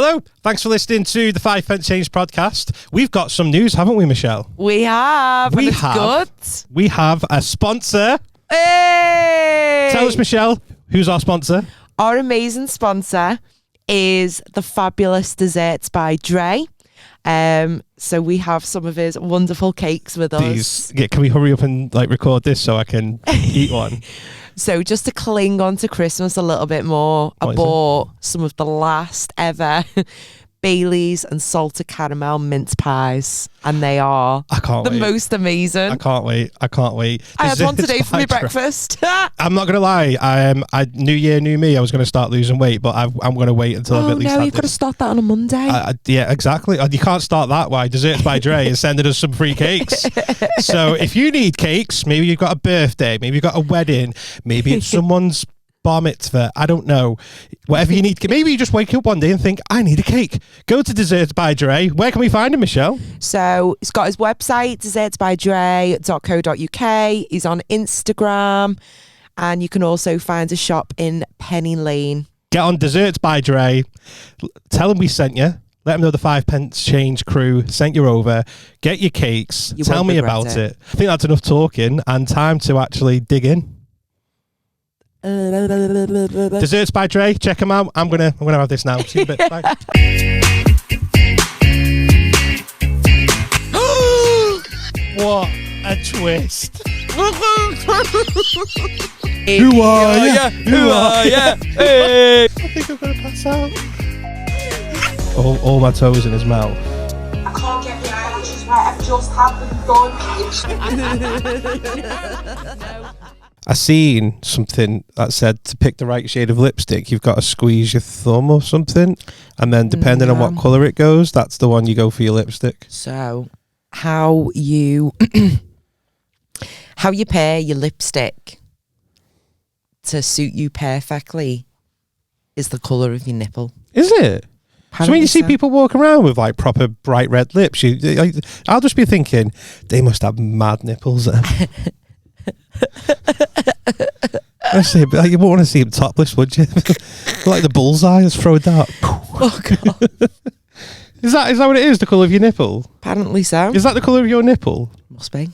Hello, thanks for listening to the 5 Pence Change podcast. We've got some news, haven't we, Michelle? We have. Good. We have a sponsor. Hey! Tell us, Michelle, who's our sponsor? Our amazing sponsor is the fabulous Desserts by Dre. So we have some of his wonderful cakes with us. Can we hurry up and record this so I can eat one? So just to cling on to Christmas a little bit more, I bought some of the last ever Bailey's and salted caramel mince pies, and they are most amazing. I can't wait. I had one today for my breakfast. I'm not gonna lie. New year, new me. I was gonna start losing weight, but I'm gonna wait until I've at least. No, you've got to start that on a Monday. Yeah, exactly. You can't start that way. Desserts by Dre is sending us some free cakes. So if you need cakes, maybe you've got a birthday, maybe you've got a wedding, maybe it's someone's bar mitzvah, I don't know, whatever you need. Maybe you just wake up one day and think, I need a cake. Go to Desserts by Dre. Where can we find him, Michelle? So he's got his website, dessertsbydre.co.uk. He's on Instagram, and you can also find a shop in Penny Lane. Get on Desserts by Dre. Tell him we sent you. Let them know the 5 Pence Change crew sent you over. Get your cakes. Tell me about it. I think that's enough talking and time to actually dig in. Desserts by Dre, check them out. I'm gonna have this now. See you in a bit. Bye. What a twist! Who are ya? Who are ya? Hey. I think I'm gonna pass out. All my toes in his mouth. I can't get the eyelashes right. I've just had them done. I seen something that said to pick the right shade of lipstick, you've got to squeeze your thumb or something, and then depending on what colour it goes, that's the one you go for your lipstick. So, how you pair your lipstick to suit you perfectly is the colour of your nipple. Is it? So when you see people walk around with proper bright red lips, I'll just be thinking they must have mad nipples. I say, but you won't want to see him topless, would you? Like the bullseye, just throw a dart. Oh God! Is that what it is? The colour of your nipple? Apparently so. Is that the colour of your nipple? Must be.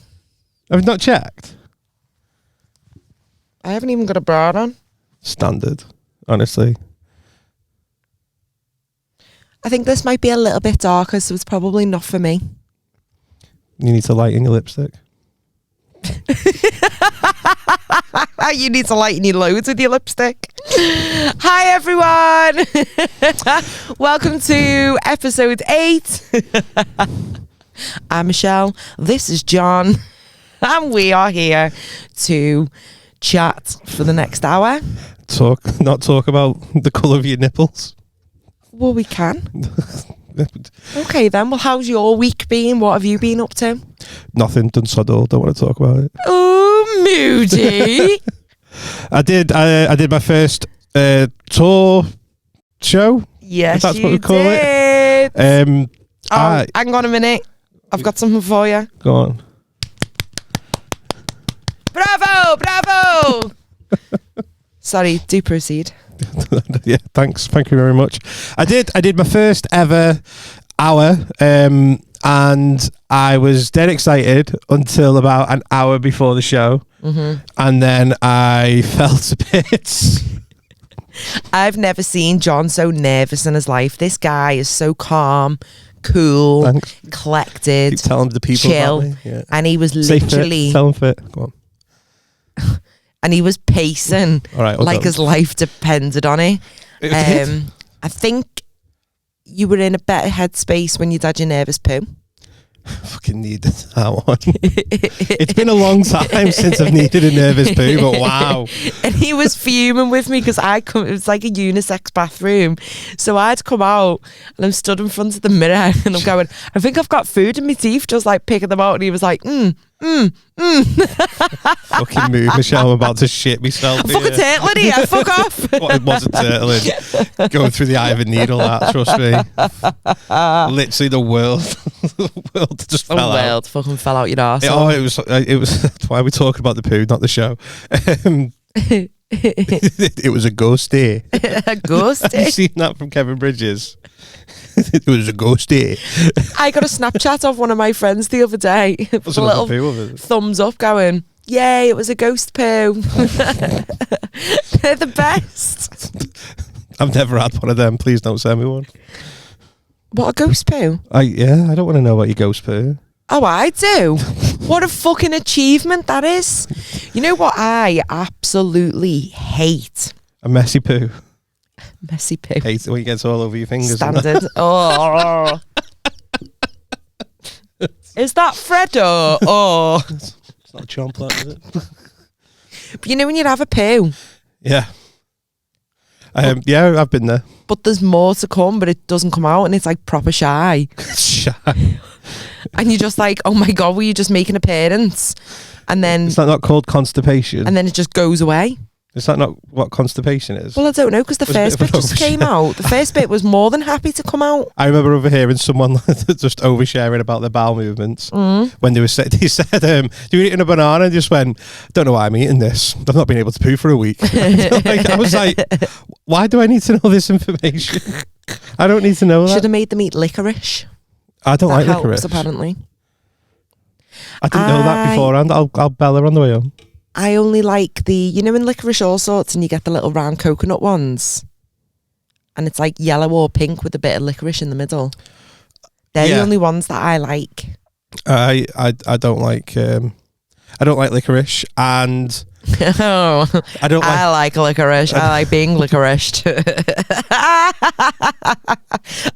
Have you not checked? I haven't even got a bra on. Standard, honestly. I think this might be a little bit darker, so it's probably not for me. You need to lighten your lipstick. You need to lighten your loads with your lipstick. Hi everyone. Welcome to episode 8. I'm Michelle, this is John, and we are here to chat for the next hour. Not talk about the colour of your nipples. Well, we can. Okay then, well, how's your week been? What have you been up to? Nothing, done sod all, don't want to talk about it. Oh, moody. I did my first tour show. Yes, that's what we call it. Hang on a minute. I've got something for you. Go on. Bravo! Sorry, do proceed. Yeah, thanks. Thank you very much. I did my first ever hour, and I was dead excited until about an hour before the show, and then I fell to bits. I've never seen John so nervous in his life. This guy is so calm, cool, collected, keep telling the people chill, about me. Yeah. and he was literally tell him fit. Go on. And he was pacing like his life depended on it. I think you were in a better headspace when you had your nervous poo. Fucking needed that one. It's been a long time since I've needed a nervous poo, but wow. And he was fuming with me because it was like a unisex bathroom. So I'd come out and I'm stood in front of the mirror and I'm going, I think I've got food in my teeth, just like picking them out. And he was like, Fucking move, Michelle. I'm about to shit myself. I'm fucking turtling here. Fuck off. It wasn't turtling. Going through the eye of a needle, that, trust me. Literally the world just fell out. The world fucking fell out your arse. It was that's why we're talking about the poo, not the show. It was a ghost day. A ghost day? Have you seen that from Kevin Bridges? It was a ghost day. I got a Snapchat of one of my friends the other day. What's a another little view of it? thumbs up going, yay, it was a ghost poo. They're the best. I've never had one of them. Please don't send me one. What, a ghost poo? I don't want to know about your ghost poo. Oh, I do. What a fucking achievement that is. You know what I absolutely hate? A messy poo. Messy poo. Hate it when it gets all over your fingers. and that. Standard. Oh. Is that Freddo? Oh. It's not a chomp, that, is it? But you know when you have a poo, Yeah. Yeah, I've been there. but there's more to come, but it doesn't come out and it's like proper shy. Shy. And you're just like, oh my God, were you just making an appearance? And then Is that not called constipation? it just goes away. Is that not what constipation is? Well, I don't know, because the Was a first bit of bit an just came overshare. out. The first bit was more than happy to come out. I remember overhearing someone just oversharing about their bowel movements when they said, "Do you eat a banana?" And just went, "Don't know why I'm eating this. I've not been able to poo for a week." Like, I was like, "Why do I need to know this information? I don't need to know Should that." have made them eat licorice. I don't That like helps, licorice. apparently. I didn't know that beforehand. I'll bell her on the way home. I only like in licorice all sorts and you get the little round coconut ones. And it's like yellow or pink with a bit of licorice in the middle. They're the Yeah. only ones that I like. I don't like licorice, and Oh, I don't like. I like licorice. I like being licoriced.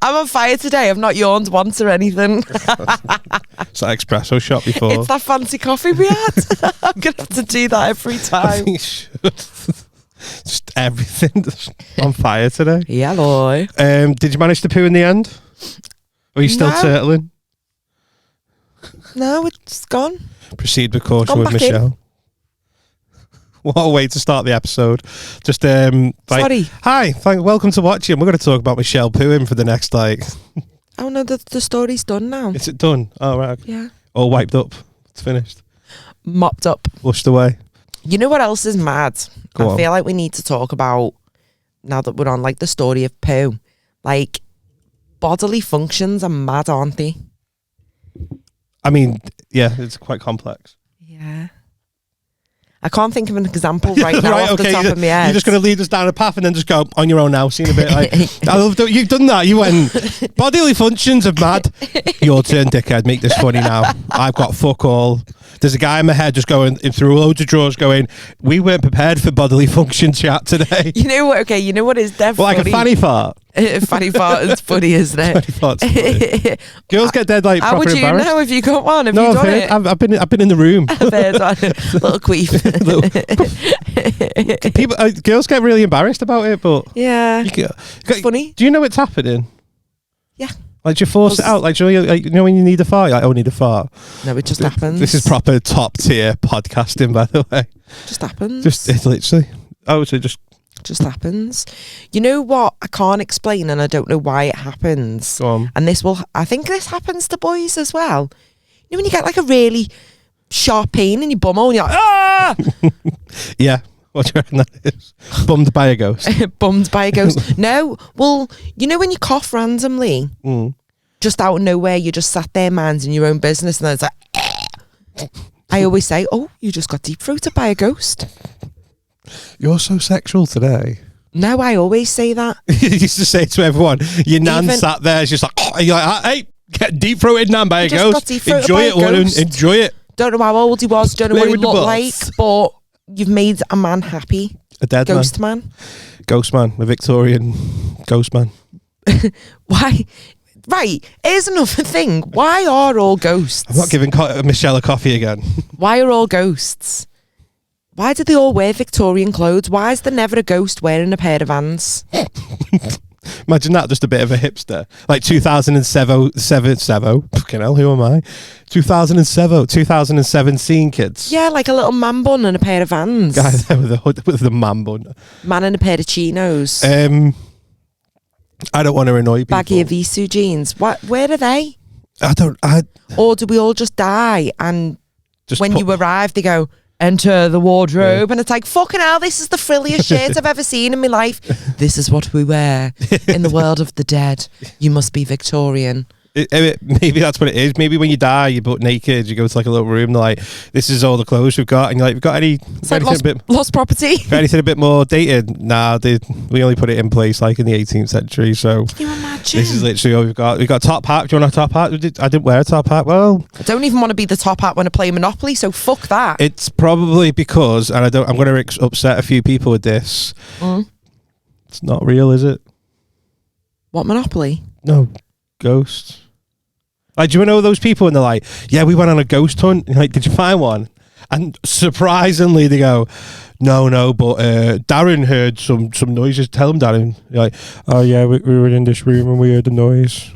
I'm on fire today. I've not yawned once or anything. It's that espresso shot before. It's that fancy coffee we had. I'm going to have to do that every I time. think you should. Just everything just on fire today. Yeah, boy. Did you manage to poo in the end? Or are you still No. turtling? No, it's gone. Proceed with caution Gone with back in. Michelle. What a way to start the episode. Just like, Sorry. hi, welcome to watching. We're going to talk about Michelle pooing for the next Oh no, the story's done now. Is it done? Oh right. Yeah. All wiped up. It's finished. Mopped up. Flushed away. You know what else is mad? Go I on. feel like we need to talk about, now that we're on like the story of poo, like bodily functions are mad, aren't they? I mean, yeah, it's quite complex. Yeah. I can't think of an example right now off the top of my head. You're just going to lead us down a path and then just go on your own now, seeing a bit like, I love that you've done that. You went, bodily functions are mad. Your turn, dickhead. Make this funny now. I've got fuck all. There's a guy in my head just going through loads of drawers going, we weren't prepared for bodily function chat today. You know what? Okay, you know what is definitely Well, like a fanny fart. Fanny fart is funny, isn't it? Fanny fart's funny. Girls get dead like How proper would you embarrassed. know if you got one? Have No, you I've done heard. it? I've been in the room. There's one. Little queef. People, girls get really embarrassed about it, but Yeah. it's funny. Do you know it's happening? Yeah. Like, do you force it out? Like, do you know when you need a fart? You're like, oh, I need a fart. No, it just happens. This is proper top tier podcasting, by the way. Just happens. It's literally. Oh, so just Just happens. You know what? I can't explain, and I don't know why it happens. go on. And I think this happens to boys as well. You know when you get like a really sharp pain in your bumhole and you're like, ah! Yeah. What do you reckon that is? Bummed by a ghost. Bummed by a ghost. No. Well, you know when you cough randomly, just out of nowhere, you just sat there minding your own business, and then it's like, I always say, oh, you just got deep throated by a ghost. You're so sexual today. No, I always say that. You used to say to everyone, your nan Even- sat there, she's like, oh, you're like, hey, get deep throated nan by a You just ghost. got deep-throated Enjoy by a it, woman. ghost. Enjoy it. Don't know how old he was, don't know Play what he with the looked balls. like, but you've made a man happy. A dead Ghost man. man. Ghost man. A Victorian ghost man. Why? Right, here's another thing. Why are all ghosts? I'm not giving Michelle a coffee again. Why are all ghosts? Why do they all wear Victorian clothes? Why is there never a ghost wearing a pair of Vans? Imagine that, just a bit of a hipster. Like 2007, fucking hell, who am I? 2017 kids. Yeah, like a little man bun and a pair of Vans. Guy there with the hood, with the man bun. Man in a pair of chinos. I don't want to annoy people. Baggy Avisu jeans. Where are they? I don't. I Or do we all just die and just when put- you arrive they go, enter the wardrobe, and it's like, fucking hell, this is the frilliest shirt I've ever seen in my life. This is what we wear in the world of the dead. You must be Victorian. Maybe that's what it is. Maybe when you die, you're butt naked. You go to like a little room. They're like, "This is all the clothes we've got," and you're like, "We've got It's like lost property. got anything a bit more dated?" Nah, we only put it in place like in the 18th century. So Can you imagine? this is literally all we've got. We've got a top hat. Do you want a top hat? I didn't wear a top hat. Well, I don't even want to be the top hat when I play Monopoly, so fuck that. it's probably because, and I'm going to upset a few people with this. It's not real, is it? What Monopoly? No, ghosts. Like, do you know those people and they're like, yeah, we went on a ghost hunt. And you're like, did you find one? And surprisingly, they go, no, but Darren heard some noises. Tell him, Darren. You're like, oh yeah, we were in this room and we heard the noise.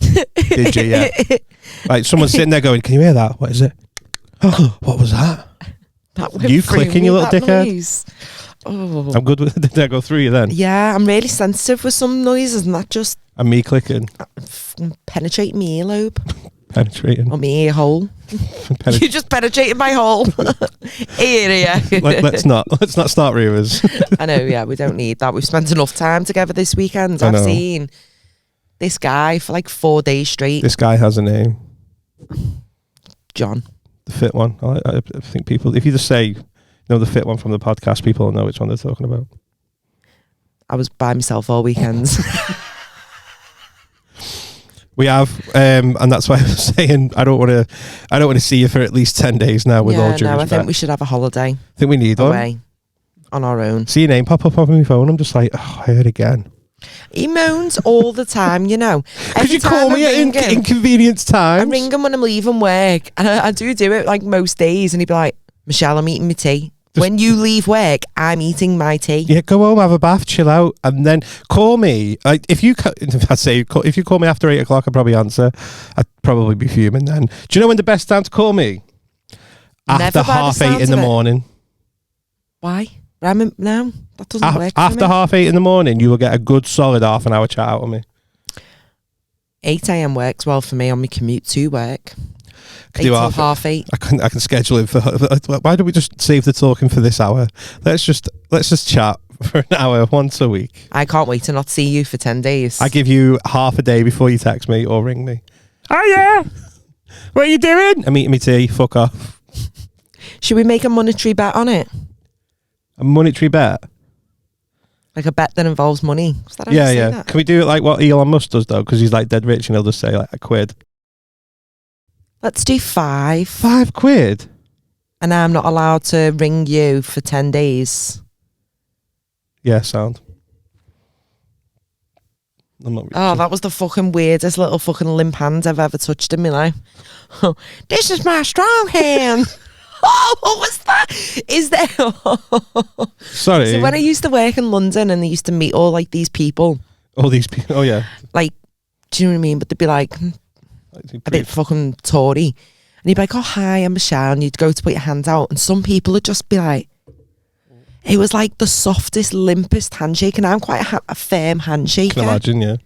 Did you? Yeah. Like, someone's sitting there going, can you hear that? What is it? Oh, what was that? That went You through clicking, me, you little that dickhead? noise. Oh. I'm good with it. Did that go through you then? Yeah, I'm really sensitive with some noises, and that just And me clicking. penetrating my earlobe Penetrating. or my ear hole. You just penetrated my hole. Area. Let's not start rumours. I know, yeah, we don't need that. We've spent enough time together this weekend. I I've know. seen this guy for like 4 days straight. This guy has a name. John. The fit one. I think people, if you just say, the fit one from the podcast, people will know which one they're talking about. I was by myself all weekends. We have, and that's why I was saying I don't want to see you for at least 10 days now. With all due I respect. think we should have a holiday I think we need one. away on our own. See your name pop up on my phone. I'm just like, oh, I heard again. He moans all the time, you know. Could you call me at inconvenience I times? ring him when I'm leaving work, and I do it like most days, and he'd be like, Michelle, I'm eating my tea. When you leave work, I'm eating my tea. Yeah, go home, have a bath, chill out, and then call me. Like, if you call me after 8 o'clock, I'd probably answer. I'd probably be fuming then. Do you know when the best time to call me? After Never by the 8:30 in sounds the of it. morning. Why? No, that doesn't work. After for me. 8:30 in the morning, you will get a good solid half an hour chat out of me. 8 a.m. works well for me on my commute to work. 8 do till half- 8:30. I can schedule it for. Why don't we just save the talking for this hour? Let's just chat for an hour once a week. I can't wait to not see you for 10 days. I give you half a day before you text me or ring me. Oh yeah, what are you doing? I'm eating my tea. Fuck off. Should we make a monetary bet on it? A monetary bet. Like a bet that involves money? Is that how you say Yeah. that? Can we do it like what Elon Musk does though? Because he's like dead rich and he'll just say like £1. Let's do 5. £5. And I'm not allowed to ring you for 10 days. Yeah, sound. I'm not Oh, that was the fucking weirdest little fucking limp hand I've ever touched in my life. This is my strong hand. Oh, what was that? Is there... Sorry. So when I used to work in London and they used to meet all like these people, All these people. Oh yeah. like, do you know what I mean? But they'd be like a bit fucking Tory. And you'd be like, oh, hi, I'm Michelle. And you'd go to put your hand out. And some people would just be like, it was like the softest, limpest handshake. And I'm quite a firm handshaker. Can imagine, yeah.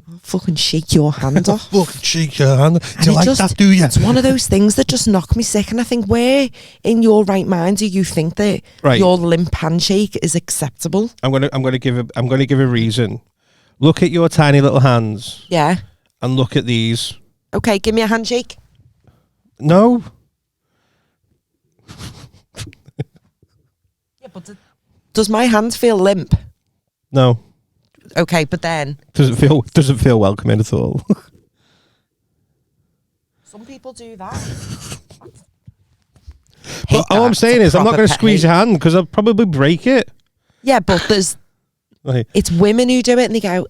I'll fucking shake your hand off. Fucking shake your hand. Do And you it like just- that, do you? It's one of those things that just knock me sick. And I think, where in your right mind do you think that Right. your limp handshake is acceptable? I'm gonna give a reason. Look at your tiny little hands Yeah. and look at these. Okay, give me a handshake. No. Yeah, but does my hand feel limp? No. Okay, but then Doesn't feel welcoming at all. some people do that. But all I'm saying is I'm not going to squeeze your hand because I'll probably break it. Yeah, but Like, it's women who do it and they go,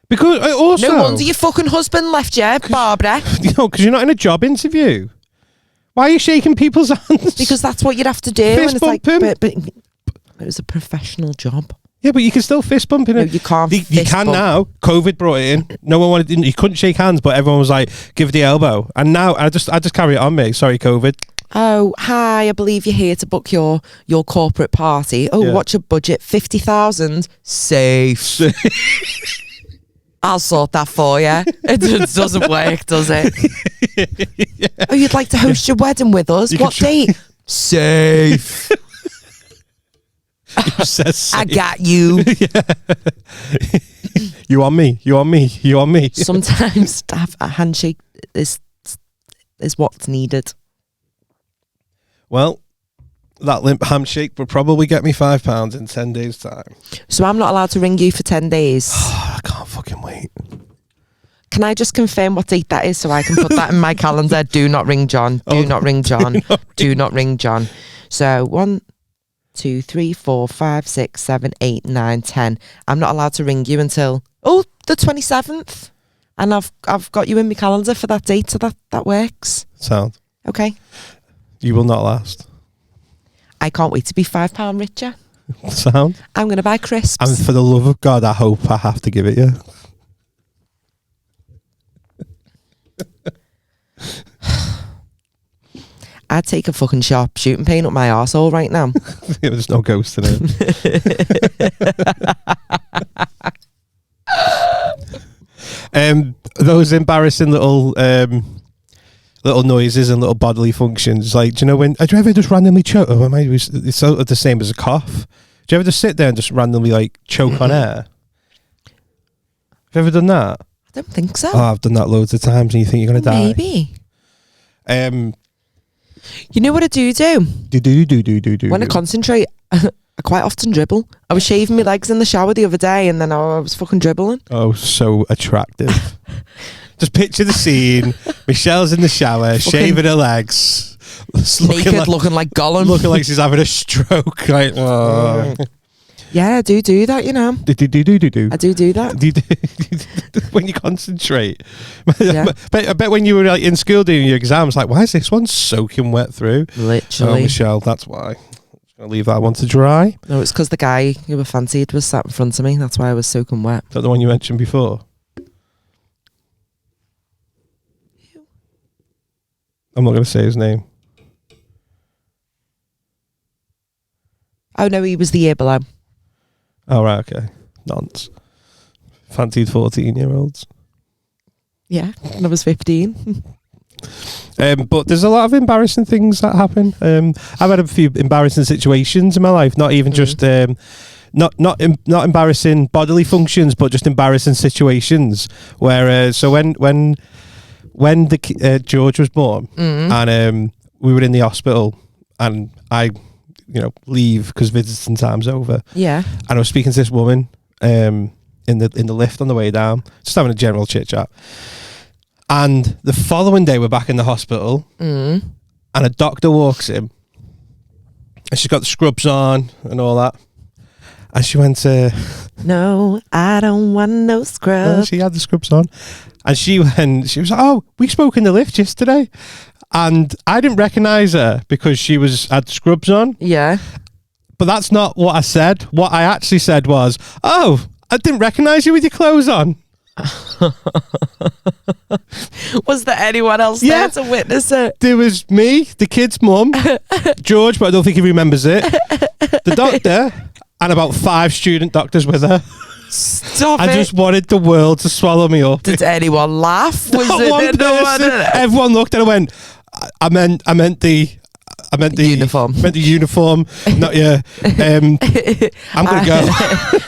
because I also no wonder your fucking husband left you, Barbara. because you're not in a job interview. Why are you shaking people's hands? Because that's what you'd have to do. Fist And it's like, bump him. but it was a professional job. Yeah, but you can still fist bump in No, it. you can't You fist can bump. now. COVID brought it in. No one wanted. You couldn't shake hands, but everyone was like, "Give the elbow." And now I just carry it on me. Sorry, COVID. Oh, hi, I believe you're here to book your corporate party. Oh, Yeah. what's your budget? 50,000? Safe. I'll sort that for you. It doesn't work, does it? Oh, you'd like to host your wedding with us? You What can date? Safe. He says I got you. You on me. You on me. You on me. Sometimes to have a handshake is what's needed. Well, that limp handshake would probably get me £5 in 10 days' time. So I'm not allowed to ring you for 10 days. I can't fucking wait. Can I just confirm what date that is so I can put that in my calendar? Do not ring John. Do not ring John. Do not ring John. So 1, 2, 3, 4, 5, 6, 7, 8, 9, 10. I'm not allowed to ring you until the 27th. And I've got you in my calendar for that date, so that works. Sound. Okay. You will not last. I can't wait to be £5 richer. Sound. I'm going to buy crisps. And for the love of God, I hope I have to give it you. I'd take a fucking sharp shooting pain up my arsehole right now. There's no ghost in it. Those embarrassing little noises and little bodily functions. Like, do you know when? Do you ever just randomly choke? Oh, it's sort of the same as a cough. Do you ever just sit there and just randomly like choke on air? Have you ever done that? I don't think so. Oh, I've done that loads of times, and you think you're gonna die. Maybe. You know what I do? Do. When I concentrate, I quite often dribble. I was shaving my legs in the shower the other day, and then I was fucking dribbling. Oh, so attractive. Just picture the scene. Michelle's in the shower, shaving her legs, Naked, looking like Gollum. looking like she's having a stroke. Like, oh. Yeah, I do that, you know. Do. I do that. When you concentrate. Yeah. I bet when you were like in school doing your exams, like, why is this one soaking wet through? Literally. Oh, Michelle, that's why. I'm just going to leave that one to dry. No, it's because the guy who I fancied was sat in front of me. That's why I was soaking wet. Is that the one you mentioned before? I'm not going to say his name. Oh, no, he was the year below. Oh, right, okay. Nonce. Fancied 14-year-olds. Yeah, and I was 15. But there's a lot of embarrassing things that happen. I've had a few embarrassing situations in my life, not even just not embarrassing bodily functions, but just embarrassing situations. Where so when the George was born, and we were in the hospital, and I leave because visiting time's over. Yeah. And I was speaking to this woman in the lift on the way down, just having a general chit chat. And the following day, we're back in the hospital, and a doctor walks in, and she's got the scrubs on and all that. And she went, no, I don't want no scrubs. she had the scrubs on. And she was like, oh, we spoke in the lift yesterday. And I didn't recognise her because she had scrubs on. Yeah. But that's not what I said. What I actually said was, oh, I didn't recognise you with your clothes on. Was there anyone else there to witness it? There was me, the kid's mum, George, but I don't think he remembers it, the doctor, and about 5 student doctors with her. Stop I just wanted the world to swallow me up. Did anyone laugh? Was Not it one person. Everyone looked and I went, I meant the uniform. I meant the uniform, not your. I'm gonna go.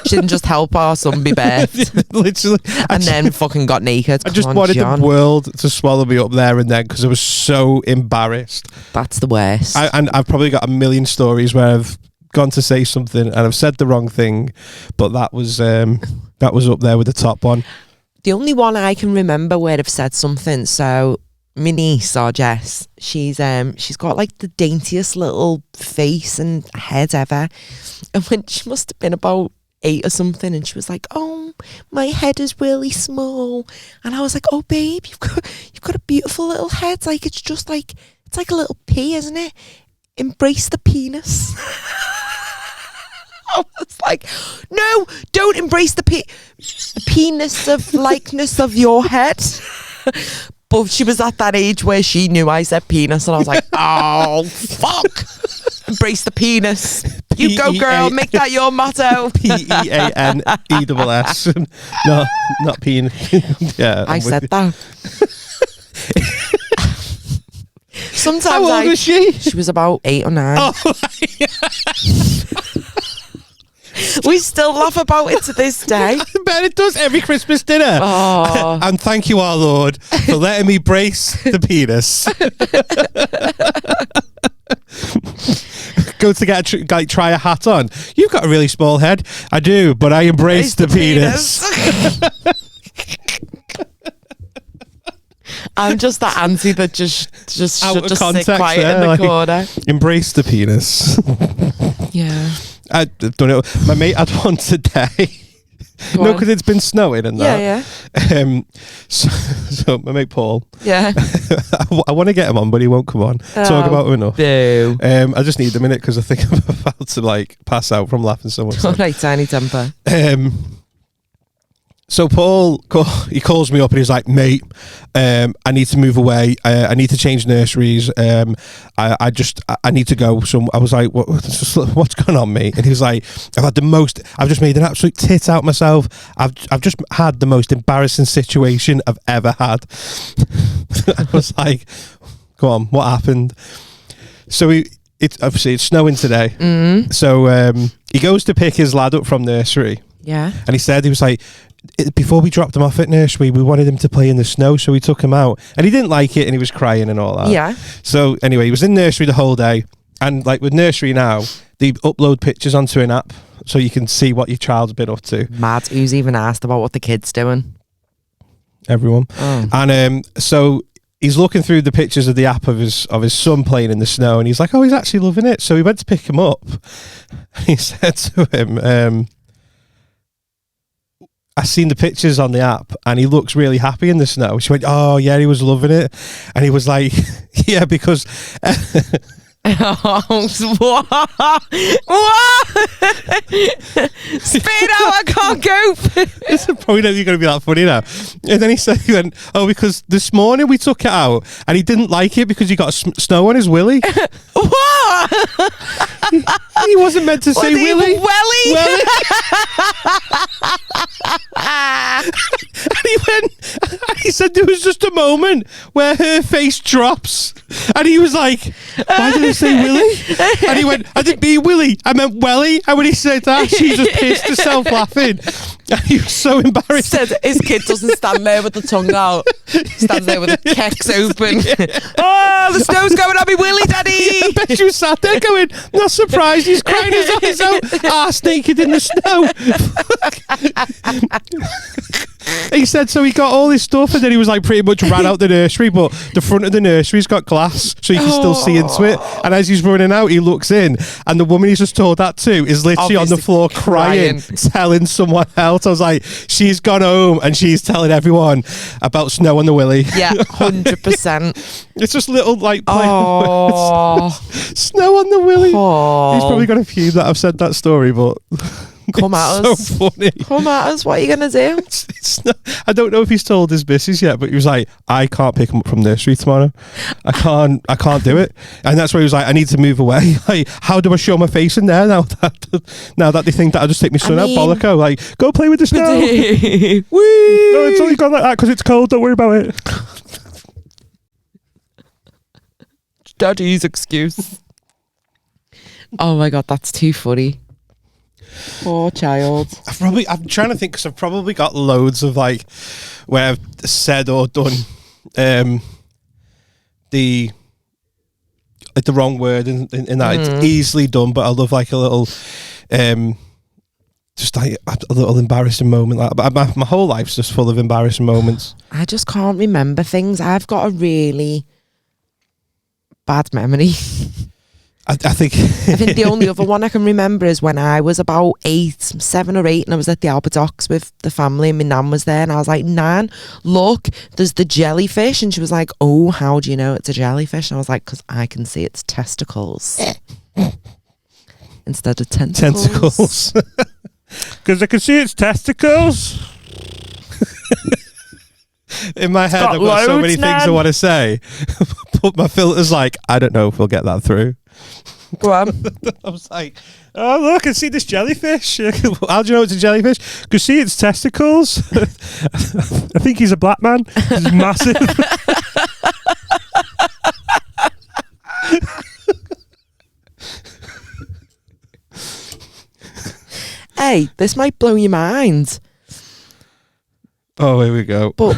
She didn't just help our son be bathed. Literally, And then fucking got naked. I just wanted the world to swallow me up there and then because I was so embarrassed. That's the worst. And I've probably got a million stories where I've gone to say something and I've said the wrong thing, but that was up there with the top one. The only one I can remember where I've said something. So my niece, or Jess, she's got like the daintiest little face and head ever. And when she must have been about 8 or something, and she was like, "Oh, my head is really small," and I was like, "Oh, babe, you've got a beautiful little head. Like it's like a little pea, isn't it? Embrace the penis." I was like, "No, don't embrace the penis of likeness of your head." But she was at that age where she knew I said penis, and I was like, "Oh, fuck. Embrace the penis. You go, girl. Make that your motto." PEANESS. No, not peen. Yeah, I said that. Sometimes How old was she? She was about 8 or 9. Oh, We still laugh about it to this day. I bet it does every Christmas dinner. Oh. And thank you, our Lord, for letting me brace the penis. Go to get try a hat on. You've got a really small head. I do, but I embrace the penis. I'm just that auntie that just Out should of just context sit quiet there, in the like- corner. Embrace the penis. Yeah. I don't know. My mate had one today. Go No, on. because it's been snowing and that. Yeah. So my mate Paul, Yeah. I want to get him on, but he won't come on. Talk Oh, about him enough. Boo. I just need a minute because I think I'm about to like pass out from laughing so much. All right, tiny temper. So Paul, he calls me up and he's like, mate, I need to move away. I need to change nurseries. I need to go. So I was like, what's going on, mate? And he was like, I've just made an absolute tit out myself. I've just had the most embarrassing situation I've ever had. I was like, go on, what happened? So obviously it's snowing today. Mm-hmm. So he goes to pick his lad up from nursery. Yeah. And he was like, before we dropped him off at nursery, we wanted him to play in the snow, so we took him out. And he didn't like it, and he was crying and all that. Yeah. So anyway, he was in nursery the whole day. And like with nursery now, they upload pictures onto an app so you can see what your child's been up to. Mad. Who's even asked about what the kid's doing? Everyone. Oh. And so he's looking through the pictures of the app of his son playing in the snow, and he's like, oh, he's actually loving it. So he went to pick him up. He said to him, I seen the pictures on the app and he looks really happy in the snow. She went, oh yeah, he was loving it. And he was like, yeah, because What? Spit it out, I can't go. it's probably not going to be that funny now. And then he went, oh, because this morning we took it out and he didn't like it because he got snow on his willy. What? He wasn't meant to say willy. Welly? And he said there was just a moment where her face drops and he was like, why did I say willy? And he went, I didn't mean willy, I meant welly. And when he said that, she just pissed herself laughing. And he was so embarrassed. Said his kid doesn't stand there with the tongue out. He stands there with the kecks open. Oh, the snow's going on me willy, daddy. I bet you sat there going, not surprised, he's crying his eyes out, arse naked in the snow. He said so he got all his stuff and then he was like pretty much ran out the nursery, but the front of the nursery's got glass so you can still see into it, and as he's running out he looks in and the woman he's just told that to is literally on the Obviously floor crying, telling someone else. I was like, she's gone home and she's telling everyone about snow on the willy. Yeah, 100%. It's just little like play Oh. words. Snow on the willy. Oh. He's probably got a few that I've said that story, but Come at it's us. so funny. Come at us. What are you going to do? It's not, I don't know if he's told his missus yet, but he was like, I can't pick him up from nursery tomorrow. I can't do it. And that's why he was like, I need to move away. Like, how do I show my face in there now that they think that I'll just take my son out, bolloco? Like, go play with the snow. Whee! No, it's only gone like that because it's cold. Don't worry about it. Daddy's excuse. Oh my God, that's too funny. Poor child. I'm trying to think because I've probably got loads of like where I've said or done the wrong word in that it's easily done, but I love like a little just like a little embarrassing moment. Like my whole life's just full of embarrassing moments. I just can't remember things. I've got a really bad memory. I think the only other one I can remember is when I was about 7 or 8 and I was at the Albert Docks with the family and my nan was there and I was like, Nan, look, there's the jellyfish. And she was like, oh, how do you know it's a jellyfish? And I was like, because I can see its testicles instead of tentacles. Because I can see its testicles. In my head, I've got so many things I want to say, but my filter's like, I don't know if we'll get that through. Go on. I was like, oh, look, I can see this jellyfish. How do you know it's a jellyfish? Because see its testicles. I think he's a black man. He's massive. Okay, this might blow your mind, Oh, here we go. but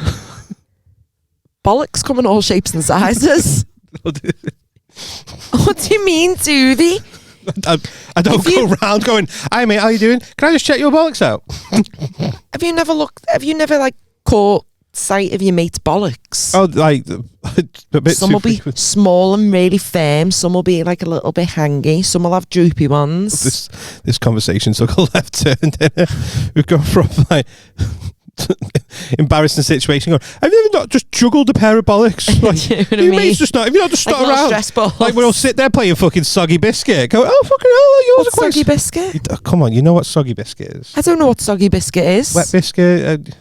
bollocks come in all shapes and sizes. What do you mean, do they? I don't go around going, "Hi mate, how you doing? Can I just check your bollocks out?" Have you never like caught sight of your mate's bollocks? Oh, like a bit. Some will be small and really firm. Some will be like a little bit hangy. Some will have droopy ones. This conversation took a left turn. Didn't it? We've gone from like embarrassing situation. Going, have you ever not just juggled a pair of bollocks? Like, you know what I mean? Just not. Have you not just Like stuck around? stress balls. Like we'll sit there playing fucking soggy biscuit. Go, oh fucking hell, yours What's are quite soggy biscuit? Come on, you know what soggy biscuit is? I don't know what soggy biscuit is. Wet biscuit.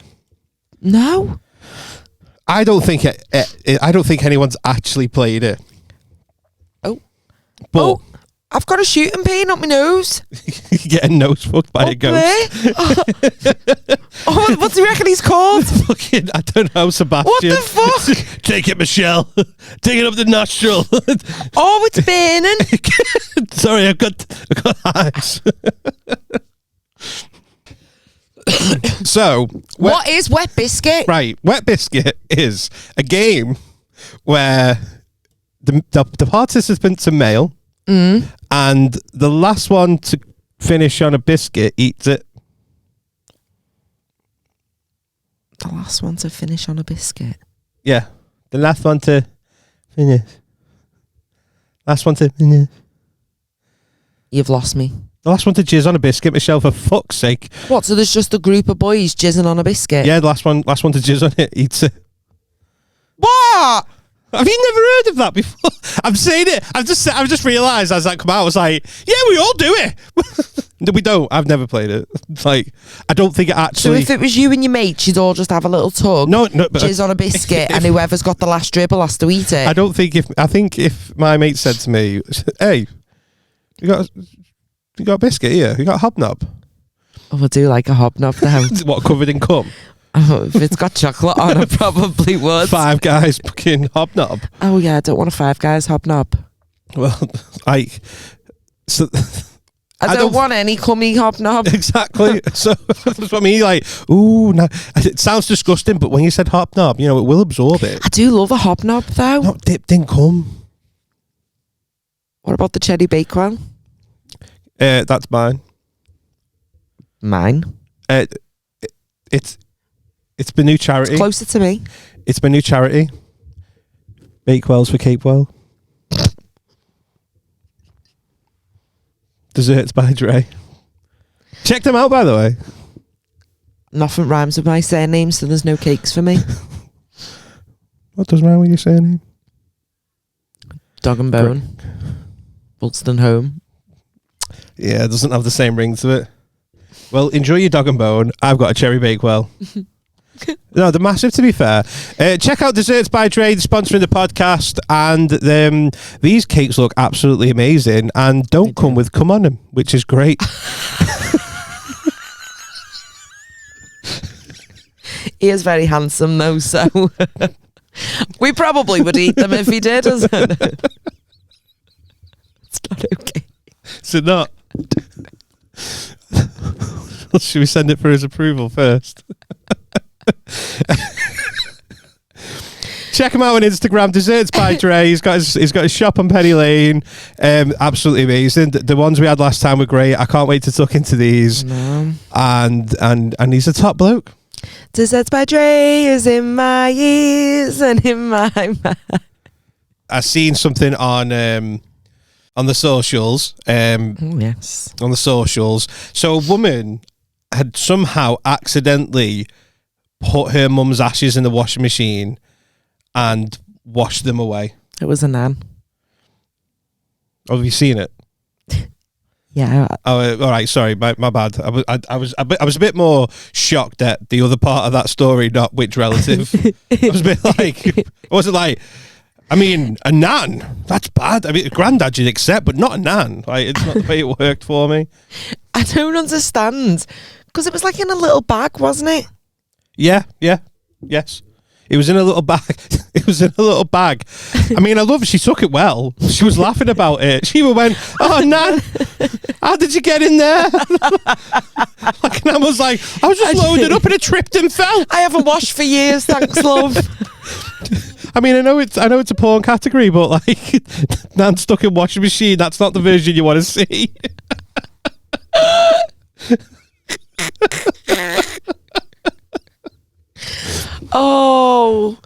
No. I don't think I don't think anyone's actually played it. Oh. But I've got a shooting pain up my nose. you're getting nose fucked by a Up ghost. there. Oh, what do you reckon he's called? Fucking, I don't know, Sebastian. What the fuck? Take it, Michelle. Take it up the nostril. Oh, it's burning. Sorry, I've got eyes. So, What is wet biscuit? right, Wet Biscuit is a game where the participants are male, and the last one to finish on a biscuit eats it. The last one to finish on a biscuit. Yeah, the last one to finish. Last one to finish. You've lost me. The last one to jizz on a biscuit, Michelle, for fuck's sake. What? So there's just a group of boys jizzing on a biscuit? Yeah, the last one to jizz on it eats it. What? Have you never heard of that before? I'm saying it. I've just realised as that come out, I was like, yeah, we all do it. No, we don't. I've never played it. It's like, I don't think it So actually. if it was you and your mates, you'd all just have a little tug, No, but jizz on a biscuit, and whoever's got the last dribble has to eat it. I don't think I think if my mate said to me, hey, you got a biscuit here? You got a hobnob? Oh, I do like a hobnob though. What, covered in cum? Oh, if it's got chocolate on, I probably would. Five Guys fucking hobnob. Oh yeah, I don't want a Five Guys hobnob. Well, so I don't want any cummy hobnob. exactly. So that's what I mean. Like, ooh, no, it sounds disgusting, but when you said hobnob, you know, it will absorb it. I do love a hobnob though. Not dipped in cum. What about the cherry bakewell? That's mine. Mine. It's my new charity. Closer to me. It's my new charity. Bakewells for Capewell. Desserts by Dre. Check them out, by the way. Nothing rhymes with my surname, so there's no cakes for me. What does rhyme with your surname? Dog and Bone. Buxton Home. Yeah, it doesn't have the same ring to it. Well, enjoy your dog and bone. I've got a cherry bakewell. No, they're massive, to be fair. Check out Desserts by Dre, sponsoring the podcast. And these cakes look absolutely amazing and don't come with cum on them, which is great. He is very handsome, though, so we probably would eat them if he did, isn't it? It's not okay. Is it not? Should we send it for his approval first? Check him out on Instagram, Desserts by Dre. He's got his shop on Penny Lane. Absolutely amazing. The ones we had last time were great. I can't wait to tuck into these. No. And he's a top bloke. Desserts by Dre is in my ears and in my mind. I seen something on the socials. Oh, yes. On the socials. So a woman had somehow accidentally put her mum's ashes in the washing machine and washed them away. It was a nan. Oh, have you seen it? Yeah. Oh, all right. Sorry, my bad. I was a bit more shocked at the other part of that story, not which relative. I was a bit like, I wasn't like, I mean, a nan. That's bad. I mean, a granddad you'd accept, but not a nan. Like, it's not the way it worked for me. I don't understand. Because it was like in a little bag, wasn't it? Yeah. Yes. It was in a little bag. It was in a little bag. I mean, I love it. She took it well. She was laughing about it. She even went, "Oh, Nan, how did you get in there?" Like, Nan was like, "I was just loaded up and it tripped and fell." I haven't washed for years, thanks, love. I mean, I know it's a porn category, but like, Nan stuck in washing machine. That's not the version you want to see. Oh.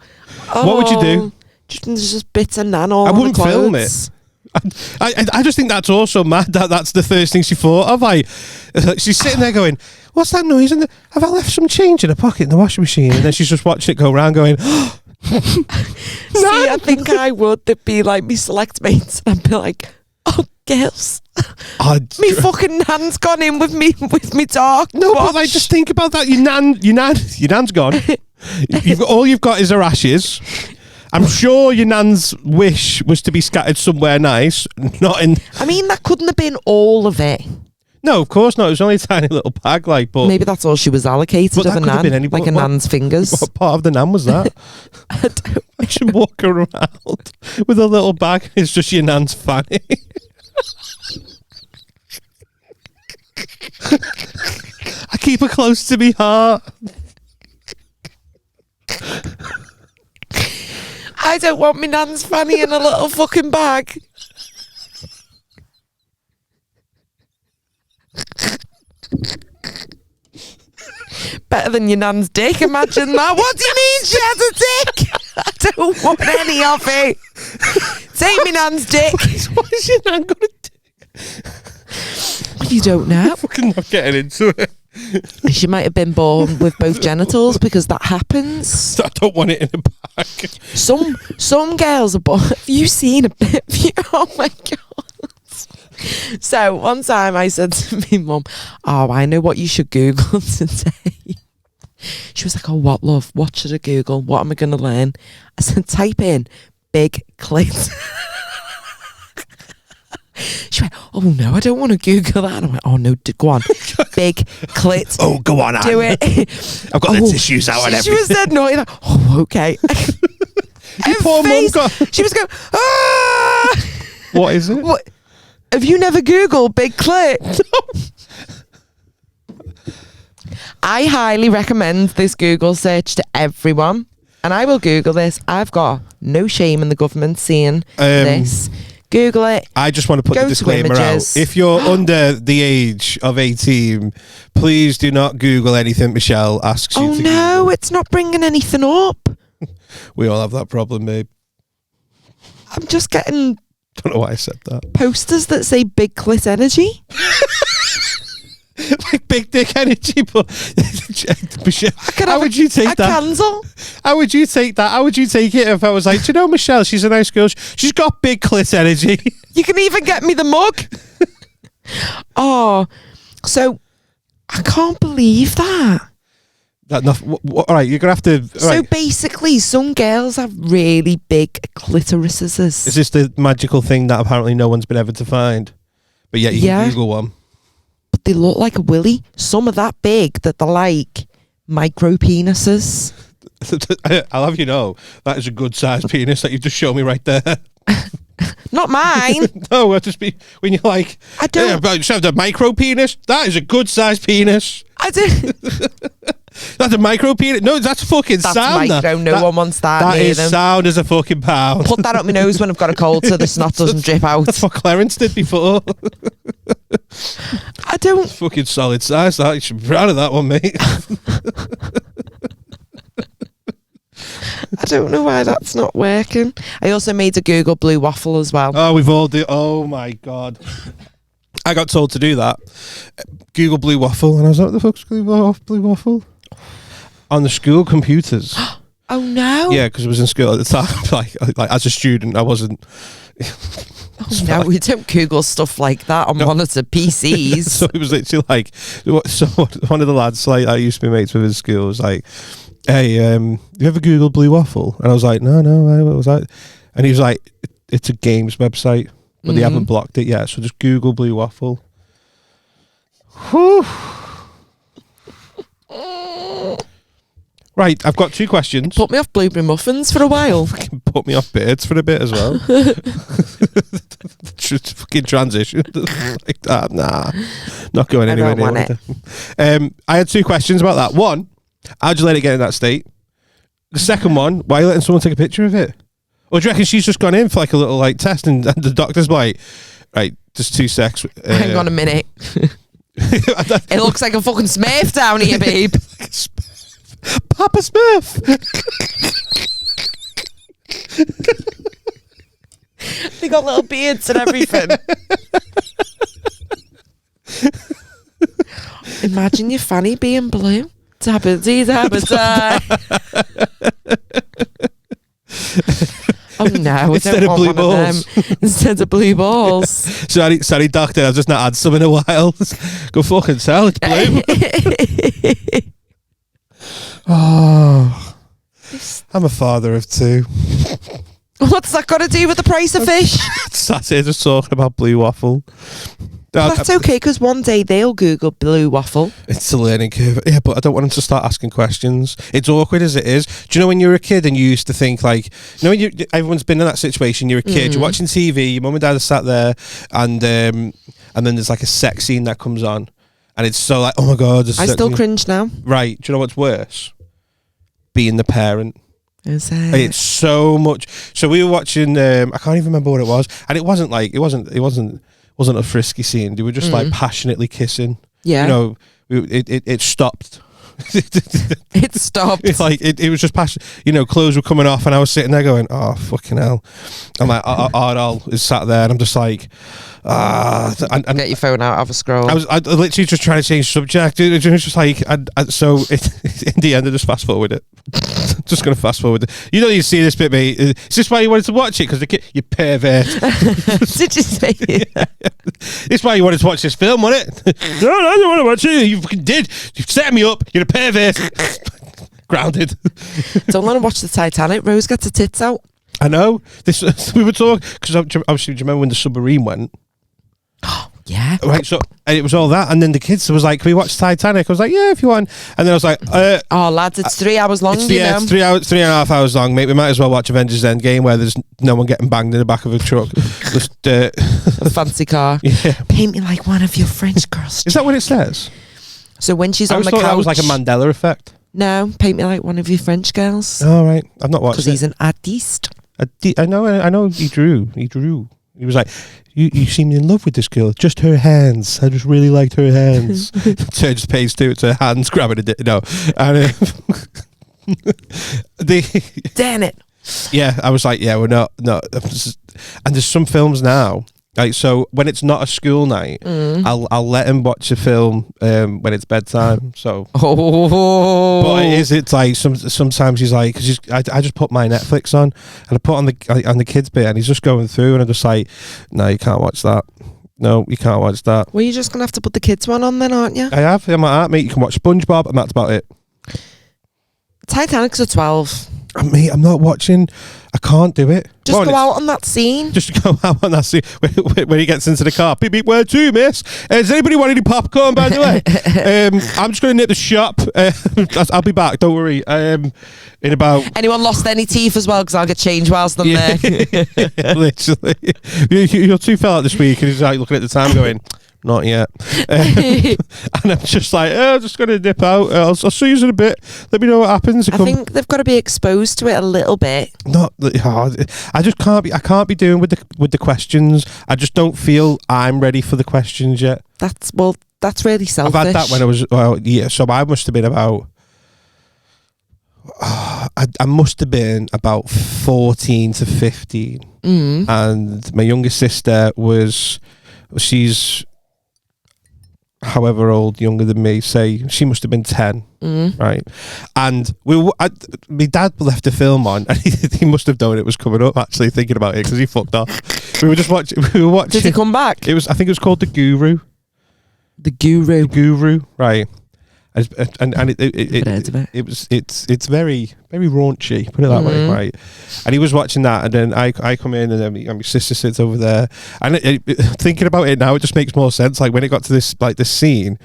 What would you do? Just bits of Nan all I on the wouldn't film it. clothes. I just think that's also mad that that's the first thing she thought of. Like, she's sitting there going, "What's that noise? Have I left some change in a pocket in the washing machine?" And then she's just watching it go around going, See, I think I would. There'd be like me select mates, and I'd be like, "Oh, girls, me fucking Nan's gone in with me dog." No, but like, just think about that. Your nan's gone. All you've got is her ashes. I'm sure your nan's wish was to be scattered somewhere nice, not in. I mean, that couldn't have been all of it. No, of course not. It was only a tiny little bag, like. But maybe that's all she was allocated but of that a could have Nan, been any- like a what- Nan's fingers. what part of the nan was that? I don't I should walk around with a little bag. It's just your nan's fanny. I keep her close to me heart. I don't want my Nan's fanny in a little fucking bag. Better than your Nan's dick, imagine that. What do you mean she has a dick? I don't want any of it. Take me Nan's dick. What is your nan got a dick? You don't know. Fucking not getting into it. She might have been born with both genitals because that happens. I don't want it in a bag. Some girls are born. Have you seen a bit of you? Oh my god. So one time I said to my mum, "Oh, I know what you should Google today." She was like, "Oh, what, love? What should I Google? What am I going to learn?" I said, "Type in big clit." She went, "Oh no, I don't want to Google that." And I went, "Oh no, go on, big clit." Oh, go on, Anne. Do it. I've got the tissues out and She everything. was dead naughty. Like, "Oh, okay." Your poor mum got. She was going, "Ah!" What is it? What? Have you never Googled big clit? I highly recommend this Google search to everyone. And I will Google this. I've got no shame in the government seeing this. Google it. I just want to put Go the to disclaimer out. images. If you're under the age of 18, please do not Google anything Michelle asks you Oh to no, Google. it's not bringing anything up. We all have that problem, babe. I'm just getting Don't know why I said that. posters that say big clit energy. Like big dick energy, but Michelle, how would you take a that? candle? How would you take that? How would you take it if I was like, "Do you know Michelle? She's a nice girl. She's got big clit energy." You can even get me the mug. Oh, so I can't believe that. All right, you're gonna have to. So basically, some girls have really big clitorises. Is this the magical thing that apparently no one's been able to find? But yet you can Google one. But they look like a willy. Some are that big that they're like micro penises. I'll have you know, that is a good sized penis that you just showed me right there. Not mine. No, it'll just be when you're like, I don't. Yeah, but you have the micro penis. That is a good sized penis. I do. That's a micro penis. No, that's fucking That's sound. micro. No one wants that. That near is them. sound as a fucking pound. Put that up my nose when I've got a cold so the snot doesn't drip out. That's what Clarence did before. I don't. Fucking solid size. That you should be proud of that one, mate. I don't know why that's not working. I also made a Google blue waffle as well. Oh, we've all do. Oh my god. I got told to do that. Google blue waffle, and I was like, "What the fuck's blue waffle?" On the school computers. Oh no. Yeah, because I was in school at the time. Like as a student, I wasn't. Oh, no, we don't Google stuff like that on monitor PCs. So it was literally like, so one of the lads like I used to be mates with in school was like, "Hey, you ever Google blue waffle?" And I was like, "No, what was that?" And he was like, "It's a games website, but they haven't blocked it yet, so just Google blue waffle." Whew. Right, I've got 2 questions. Put me off blueberry muffins for a while. Put me off birds for a bit as well. Just fucking transition like that. Nah, not going anywhere near it. I had 2 questions about that. One, how'd you let it get in that state? The second one, why are you letting someone take a picture of it? Or do you reckon she's just gone in for like a little like test and the doctor's like, right, just 2 secs. Hang on a minute. It looks like a fucking Smurf down here, babe. Papa Smurf. They got little beards and everything. Imagine your fanny being blue. Tappity, tappity. Oh no, Instead of blue balls. Instead of blue balls. Sorry, doctor, I've just not had some in a while. Go fucking sell, it's blue. Oh, I'm a father of 2. What's that got to do with the price of fish? Sat here just talking about blue waffle. That's okay, because one day they'll Google blue waffle. It's a learning curve. Yeah, but I don't want them to start asking questions. It's awkward as it is. Do you know when you were a kid and you used to think like, you know, when everyone's been in that situation, you're a kid, you're watching TV, your mum and dad are sat there, and then there's like a sex scene that comes on, and it's so like, oh my God. I still cringe now. Right. Do you know what's worse? Being the parent. Is It's so much. So we were watching. I can't even remember what it was, and it wasn't a frisky scene. They were just like passionately kissing. Yeah. You know, it stopped. It stopped. It was just passion. You know, clothes were coming off, and I was sitting there going, "Oh fucking hell!" I'm like, Ardal is sat there, and I'm just like, and Get your phone out, have a scroll. I literally just trying to change subject. It was just like, so in the end, I just fast forward it. Just gonna fast forward it. You don't need to see this bit, mate. Is this why you wanted to watch it? Because you pervert. Did you say that? This why you wanted to watch this film, wasn't it? No, I don't want to watch it. You fucking did. You set me up. You're a pervert. Grounded. Don't want to watch the Titanic. Rose gets her tits out. I know. We were talking because obviously, do you remember when the submarine went? Yeah. Right, so and it was all that, and then the kids was like, "Can we watch Titanic?" I was like, "Yeah, if you want." And then I was like, "Oh, lads, it's 3 hours long." It's 3.5 hours long, mate. We might as well watch Avengers Endgame, where there's no one getting banged in the back of a truck. Just a fancy car. Yeah. Paint me like one of your French girls. Is that what it says? So when she's I on the thought couch, that was like a Mandela effect. No, paint me like one of your French girls. All right, I've not watched it. Because he's an artiste. I know. He drew. He was like, you seemed in love with this girl. Just her hands. I just really liked her hands. Turns to page 2. It's her hands grabbing a no. And damn it. Yeah, I was like, yeah, we're not. And there's some films now. Like, so when it's not a school night, I'll let him watch a film when it's bedtime. So, but it's like sometimes he's like, because I just put my Netflix on and I put on the kids bit, and he's just going through, and I'm just like, no, you can't watch that. No, you can't watch that. Well, you're just gonna have to put the kids one on then, aren't you? I have. I'm like, mate, you can watch SpongeBob, and that's about it. Titanic's at 12. Mate, I'm not watching. I can't do it. Just go out on that scene. Just go out on that scene when he gets into the car. Beep, beep, where to, miss? Does anybody want any popcorn, by the way? I'm just going to nip the shop. I'll be back, don't worry. In about... Anyone lost any teeth as well? Because I'll get change whilst I'm there. Literally. Your tooth fell out this week, and he's like looking at the time going... Not yet. And I'm just like, I'm just going to dip out. I'll see you in a bit. Let me know what happens. I think they've got to be exposed to it a little bit. Not hard. I just can't be. I can't be doing with the questions. I just don't feel I'm ready for the questions yet. That's really selfish. I've had that when I was so I must have been about. I must have been about 14 to 15, and my younger sister she's however old, younger than me, say she must have been 10, right? And my dad left a film on, and he must have known it was coming up, actually, thinking about it, because he fucked off. We were watching. Did he come back? I think it was called The Guru. The Guru, right? And it's very, very raunchy, put it that way, right? And he was watching that, and then I come in, and then my sister sits over there, and thinking about it now, it just makes more sense. Like when it got to this scene,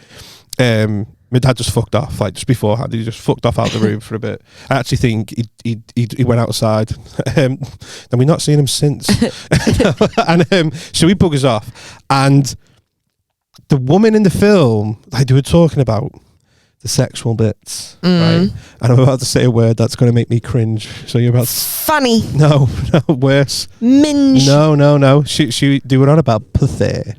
my my dad just fucked off, like just beforehand. He just fucked off out the room for a bit. I actually think he went outside. And we've not seen him since. And so he buggers off. And the woman in the film, like they were talking about the sexual bits, right? And I'm about to say a word that's going to make me cringe. So you're about to... Funny. No, worse. Minge. No. She they were on about pussy.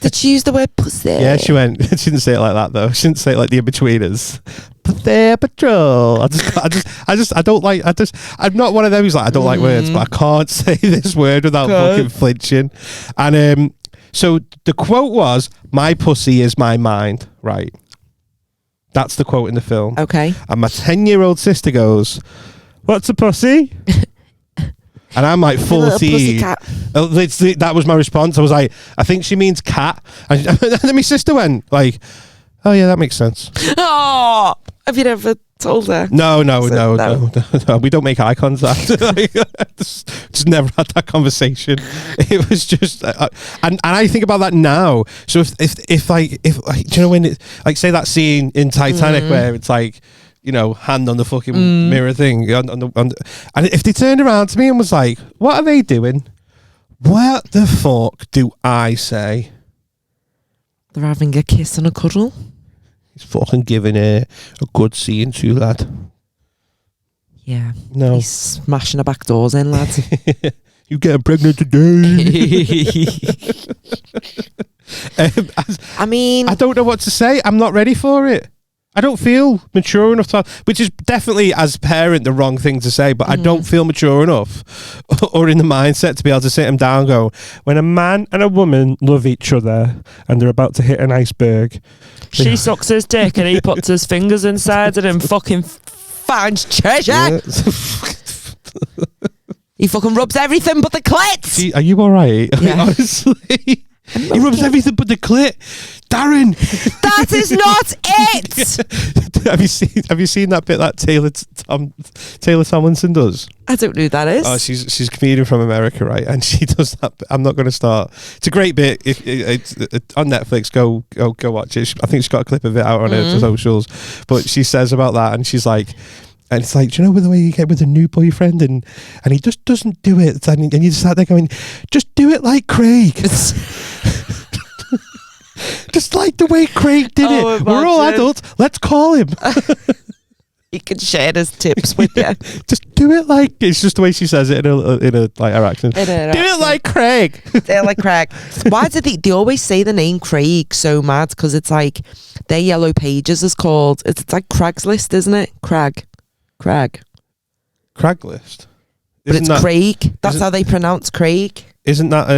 Did she use the word pussy? Yeah, she went. She didn't say it like that though. She didn't say it like the in-betweeners. Pussy patrol. I don't like. I'm not one of them who's like I don't like words, but I can't say this word without fucking flinching. And so the quote was, "My pussy is my mind." Right. That's the quote in the film. Okay. And my 10-year-old sister goes, "What's a pussy?" And I'm like 40. That was my response. I was like, I think she means cat. And then my sister went like, oh yeah, that makes sense. Oh, have you never told her? No. We don't make eye contact. Like, just never had that conversation. It was just, and I think about that now. So if like, do you know when it, like say that scene in Titanic where it's like, you know, hand on the fucking mirror thing. And if they turned around to me and was like, what are they doing? What the fuck do I say? They're having a kiss and a cuddle. He's fucking giving her a good seeing to, lad. Yeah. No. He's smashing her back doors in, lad. You getting pregnant today? I mean... I don't know what to say. I'm not ready for it. I don't feel mature enough to, which is definitely as a parent the wrong thing to say, but I don't feel mature enough or in the mindset to be able to sit him down and go, when a man and a woman love each other and they're about to hit an iceberg. She sucks his dick and he puts his fingers inside it and fucking finds treasure. Yeah. He fucking rubs everything but the clit. Are you all right? Yeah. Honestly. He rubs everything but the clit. Darren, that is not it. Have you seen that bit that Taylor Tomlinson does? I don't know who that is. Oh, she's a comedian from America, right? And she does that. I'm not going to start. It's a great bit. It's on Netflix. Go watch it. I think she's got a clip of it out on her socials. But she says about that, and she's like. And it's like, do you know the way you get with a new boyfriend and he just doesn't do it, and you just sat there going, just do it like Craig. Just like the way Craig did it. Imagine. We're all adults. Let's call him. He can share his tips with you. Just do it like, it's just the way she says it in a like her accent. Do it like Craig. Do it like Craig. Why do they always say the name Craig so mad? Because it's like their Yellow Pages is called, it's like Craigslist, isn't it? Craig. Craigslist. But it's Craig. That's how they pronounce Craig. Isn't that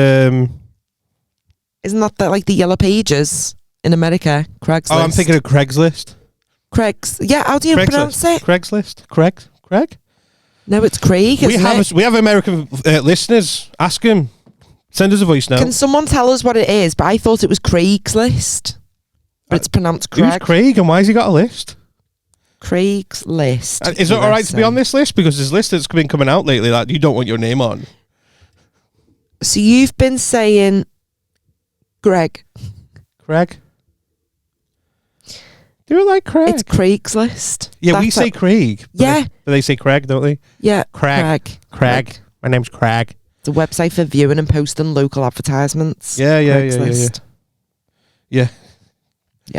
Isn't that like the Yellow Pages in America? Craigslist. Oh, I'm thinking of Craigslist. Yeah, how do you pronounce it? Craigslist. Craig? No, it's Craig, isn't it? We have American listeners. Ask him. Send us a voice note. Can someone tell us what it is? But I thought it was Craigslist. But it's pronounced Craig. Who's Craig and why has he got a list? Craig's list. Is it all right to be on this list? Because there's lists that's been coming out lately that you don't want your name on. So you've been saying Greg. Craig? Do it like Craig. It's Craig's list. Yeah, we say Craig. Yeah. But they say Craig, don't they? Yeah. Craig. My name's Craig. It's a website for viewing and posting local advertisements. Yeah. Yeah,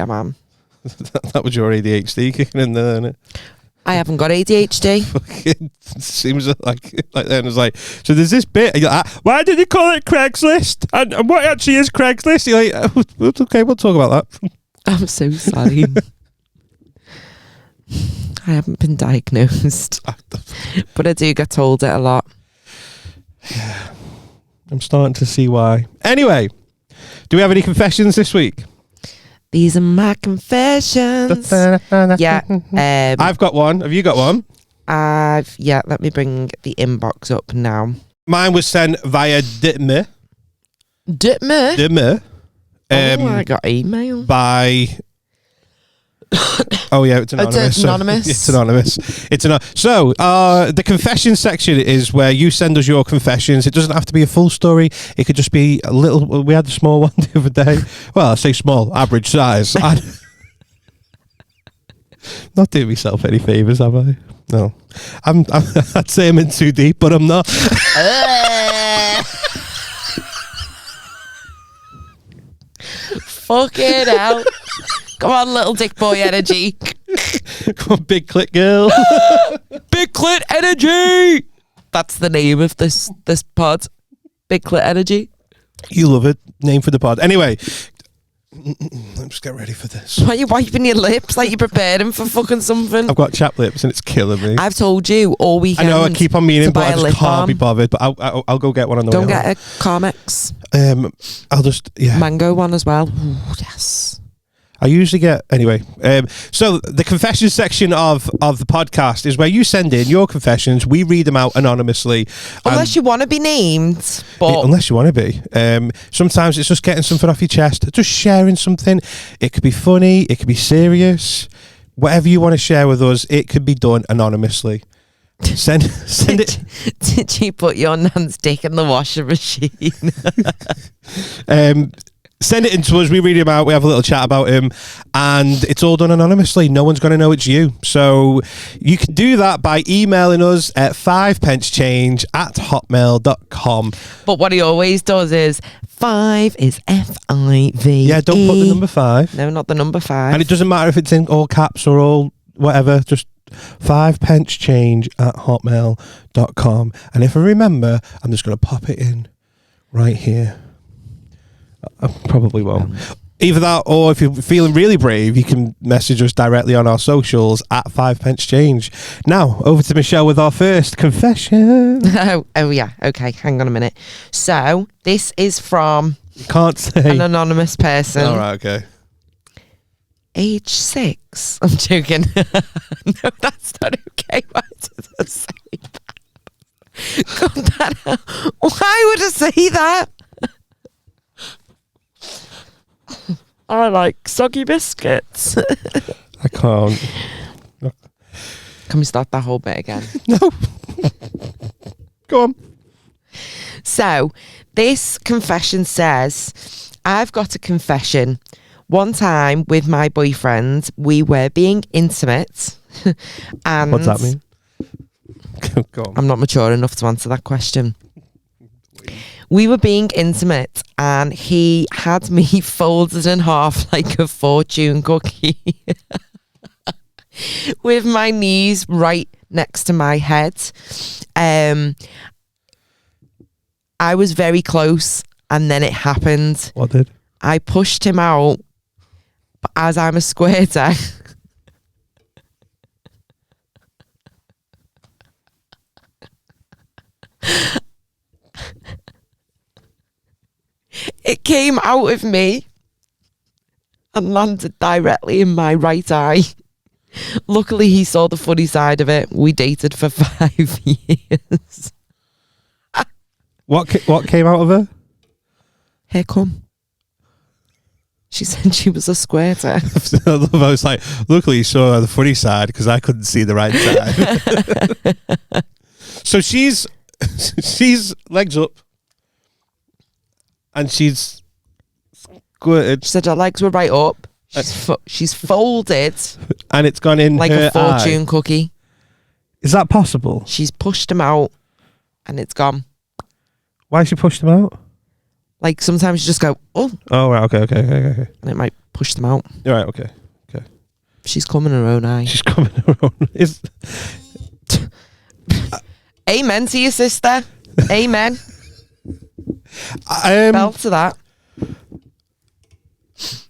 man. That was your ADHD kicking in there, isn't it? I haven't got ADHD. Fucking seems like then it's like, so there's this bit. You're like, why did you call it Craigslist? And what actually is Craigslist? You're like, oh, it's okay, we'll talk about that. I'm so sorry. I haven't been diagnosed, but I do get told it a lot. Yeah, I'm starting to see why. Anyway, do we have any confessions this week? These are my confessions. Yeah. I've got one. Have you got one? Let me bring the inbox up now. Mine was sent via Ditme. Ditme? I got email. By... Oh yeah, it's anonymous. It's anonymous. It's anonymous. So, the confession section is where you send us your confessions. It doesn't have to be a full story. It could just be a little. We had a small one the other day. Well, I say small, average size. Not doing myself any favours, have I? No. I'd say I'm in too deep, but I'm not. Fucking hell. Come on, little dick boy energy. Come on, big clit girl. Big clit energy. That's the name of this pod. Big clit energy. You love it. Name for the pod. Anyway, let's get ready for this. Why are you wiping your lips like you're preparing for fucking something? I've got chapped lips and it's killing me. I've told you all weekend. I know, I keep on meaning, to but buy I a just lip can't be balm. bothered. But I'll go get one on the Don't way get a Carmex home. I'll just, yeah. mango one as well. Ooh, yes. I usually get, anyway. So the confession section of the podcast is where you send in your confessions. We read them out anonymously. Unless you want to be named. But Unless you want to be. Sometimes it's just getting something off your chest, just sharing something. It could be funny, it could be serious. Whatever you want to share with us, it could be done anonymously. Send it. Did you put your nan's dick in the washing machine? Send it in to us. We read him out. We have a little chat about him, and it's all done anonymously. No one's going to know it's you. So you can do that by emailing us at 5pencechange@hotmail.com. But what he always does is 5 is FIV. Yeah, don't put the number 5. No, not the number 5. And it doesn't matter if it's in all caps or all whatever. Just 5pencechange@hotmail.com. And if I remember, I'm just going to pop it in right here. I probably won't. Either that, or if you're feeling really brave, you can message us directly on our socials at 5pencechange. Now, over to Michelle with our first confession. Oh yeah. Okay, hang on a minute. So this is from You can't say. an anonymous person. All right, okay. Age 6. I'm joking. No, that's not okay. Why did I say that? Cut that out. Why would I say that? I like soggy biscuits. I can't. Can we start that whole bit again? No. Go on. So, this confession says, I've got a confession. One time with my boyfriend, we were being intimate. And What's that mean? Go on. I'm not mature enough to answer that question. We were being intimate and he had me folded in half like a fortune cookie with my knees right next to my head. I was very close and then it happened. What did? I pushed him out, but as I'm a squirter, it came out of me and landed directly in my right eye. Luckily, he saw the funny side of it. We dated for 5 years. What came out of her? Here come. She said she was a squirter. I was like, luckily you saw the funny side because I couldn't see the right side. So she's legs up and she's squirted. She said her legs were right up. She's folded And it's gone in like her a fortune eye. cookie. Is that possible? She's pushed him out and it's gone. Why she pushed them out? Like sometimes you just go, oh, Oh, right, okay. and it might push them out. Right, okay. She's come in her own eye. She's coming around. Amen to your sister. Amen. Bell to that.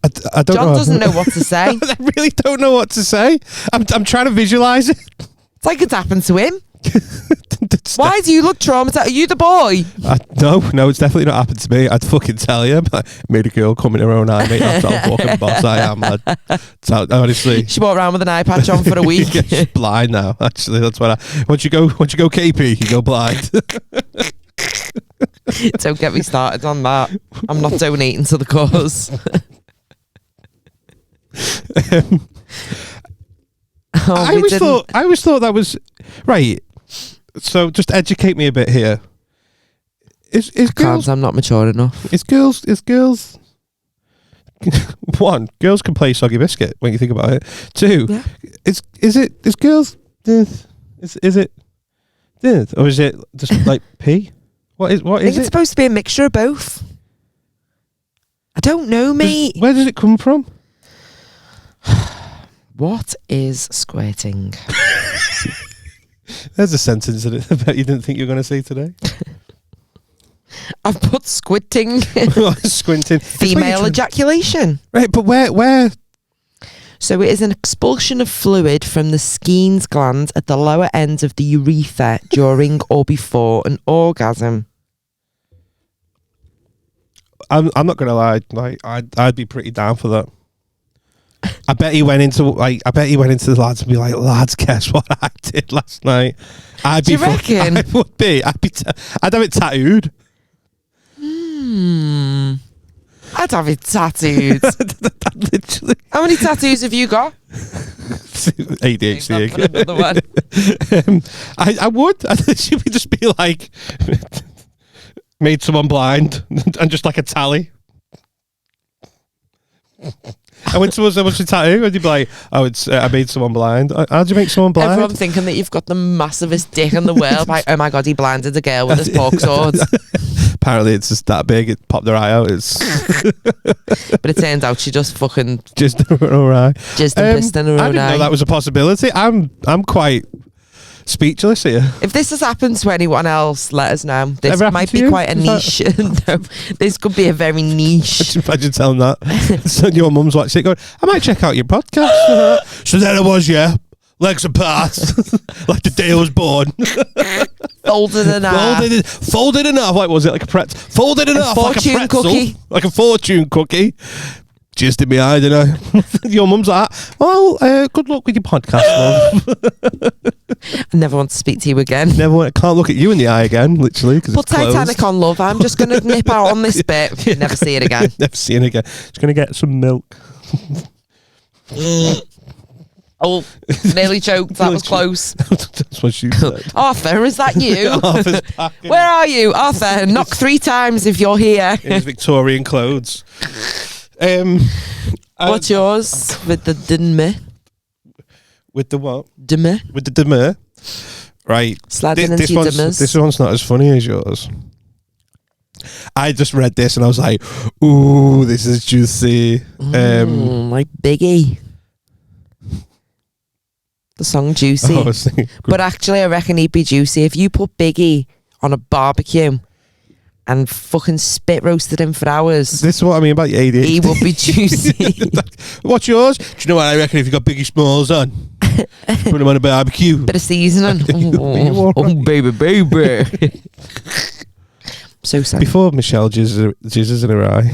I don't John know. doesn't know what to say. I really don't know what to say. I'm trying to visualize it. It's like it's happened to him. Why do you look traumatized? Are you the boy? No, it's definitely not happened to me. I'd fucking tell you. I made a girl come in her own eye, mate. That's how fucking boss I am, lad. So, honestly. She walked around with an eye patch on for a week. Yeah, she's blind now. Actually, that's what once you go KP, you go blind. Don't get me started on that. I'm not donating to the cause. I always thought that was right. So just educate me a bit here. Is girls? I'm not mature enough. Is girls one, girls can play soggy biscuit when you think about it. Two, Yeah. is girls is it or is it just like pee? What I is think it's it? supposed to be a mixture of both. I don't know, mate. Where does it come from? What is squirting? There's a sentence that I bet you didn't think you were going to say today. I've put squirting. Squinting. Female ejaculation. Right, but where? So it is an expulsion of fluid from the Skene's gland at the lower end of the urethra during or before an orgasm. I'm not gonna lie. Like I'd be pretty down for that. I bet he went into the lads and be like, lads, guess what I did last night? Do you reckon? I would be. I'd have it tattooed. I'd have it tattooed. Literally. How many tattoos have you got? ADHD again. Another one. I would. I'd just be like, made someone blind and just like a tally. And when someone said, what's your tattoo? And you'd be like, oh, I made someone blind. How'd you make someone blind? Everyone thinking that you've got the massivest dick in the world. Like, oh my God, he blinded a girl with his pork sword. Apparently it's just that big. It popped their eye out. It's But it turns out she just fucking just alright. jizzed and pissed in her I own didn't know eye. that was a possibility. I'm quite speechless here. If this has happened to anyone else, let us know. This Ever happened might to be you? quite a niche. No, this could be a very niche. Just imagine telling that. So your mum's watching it going, I might check out your podcast. So there I was, yeah. Legs apart. Like the day I was born. Folded in half. Folded in half. Like, was it like a pretzel? Folded in half like a fortune pretzel. cookie. Like a fortune cookie. Just in my eye, didn't I? Your mum's like, well, good luck with your podcast, love. I never want to speak to you again. Can't look at you in the eye again, literally. Put Titanic on, love. I'm just going to nip out on this bit. Never see it again. Never see it again. Just going to get some milk. Oh, nearly choked. That was close. That's what she said. Arthur, is that you? Arthur's packing Where are you? Arthur, knock 3 times if you're here. in his Victorian clothes. What's yours with the deme? With the what? Deme? With the demur. Right. Sladding into your demers. This one's not as funny as yours. I just read this and I was like, ooh, this is juicy. Like Biggie. The song Juicy. I was thinking, But actually, I reckon he'd be juicy if you put Biggie on a barbecue and fucking spit roasted him for hours. this is what I mean about your ADHD. He would be juicy. What's yours? Do you know what I reckon if you got Biggie Smalls on? Put him on a barbecue. Bit of seasoning. Oh, baby. So sad. Before Michelle jizzes in her eye,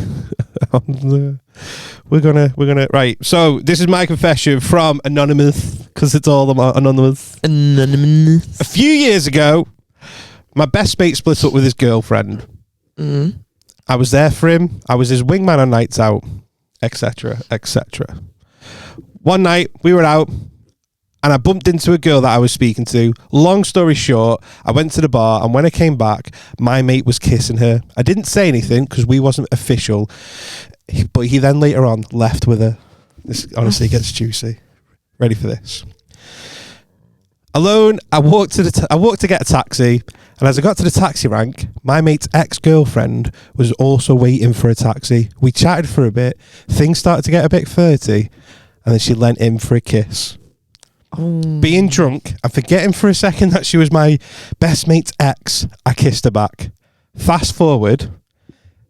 we're gonna right. So this is my confession from Anonymous, because it's all anonymous. Anonymous. A few years ago, my best mate split up with his girlfriend. I was there for him. I was his wingman on nights out, etc., etc. One night we were out, and I bumped into a girl that I was speaking to. Long story short, I went to the bar, and when I came back, my mate was kissing her. I didn't say anything because we wasn't official, but he then later on left with her. This honestly gets juicy. Ready for this? Alone, I walked to get a taxi, and as I got to the taxi rank, my mate's ex-girlfriend was also waiting for a taxi. We chatted for a bit. Things started to get a bit flirty, and then she leant in for a kiss. Being drunk and forgetting for a second that she was my best mate's ex, I kissed her back. Fast forward,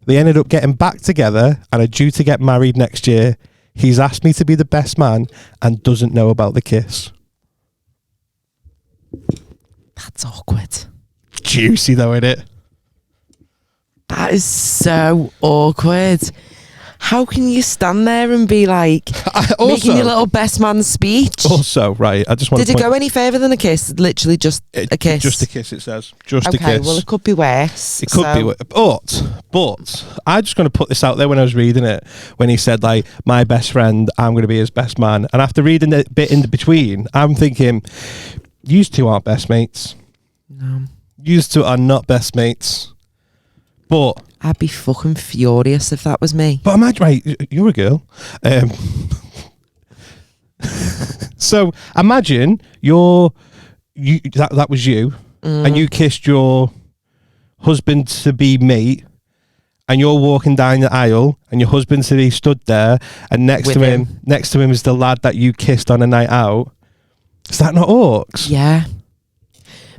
they ended up getting back together and are due to get married next year. He's asked me to be the best man and doesn't know about the kiss. That's awkward. Juicy though, isn't it? That is so awkward. How can you stand there and be like making your little best man speech? Also, right, I just want Did to it go any further than a kiss? Literally just a kiss? Just a kiss, it says. Just a Okay, kiss. well, it could be worse. It could be, but I'm just going to put this out there when I was reading it, when he said, like, my best friend, I'm going to be his best man. And after reading the bit in between, I'm thinking, you two aren't best mates. No. You two are not best mates. But I'd be fucking furious if that was me. But imagine, right, you're a girl. So imagine that was you, and you kissed your husband to be mate, and you're walking down the aisle, and your husband to be stood there, and next to him is the lad that you kissed on a night out. Is that not orcs? Yeah.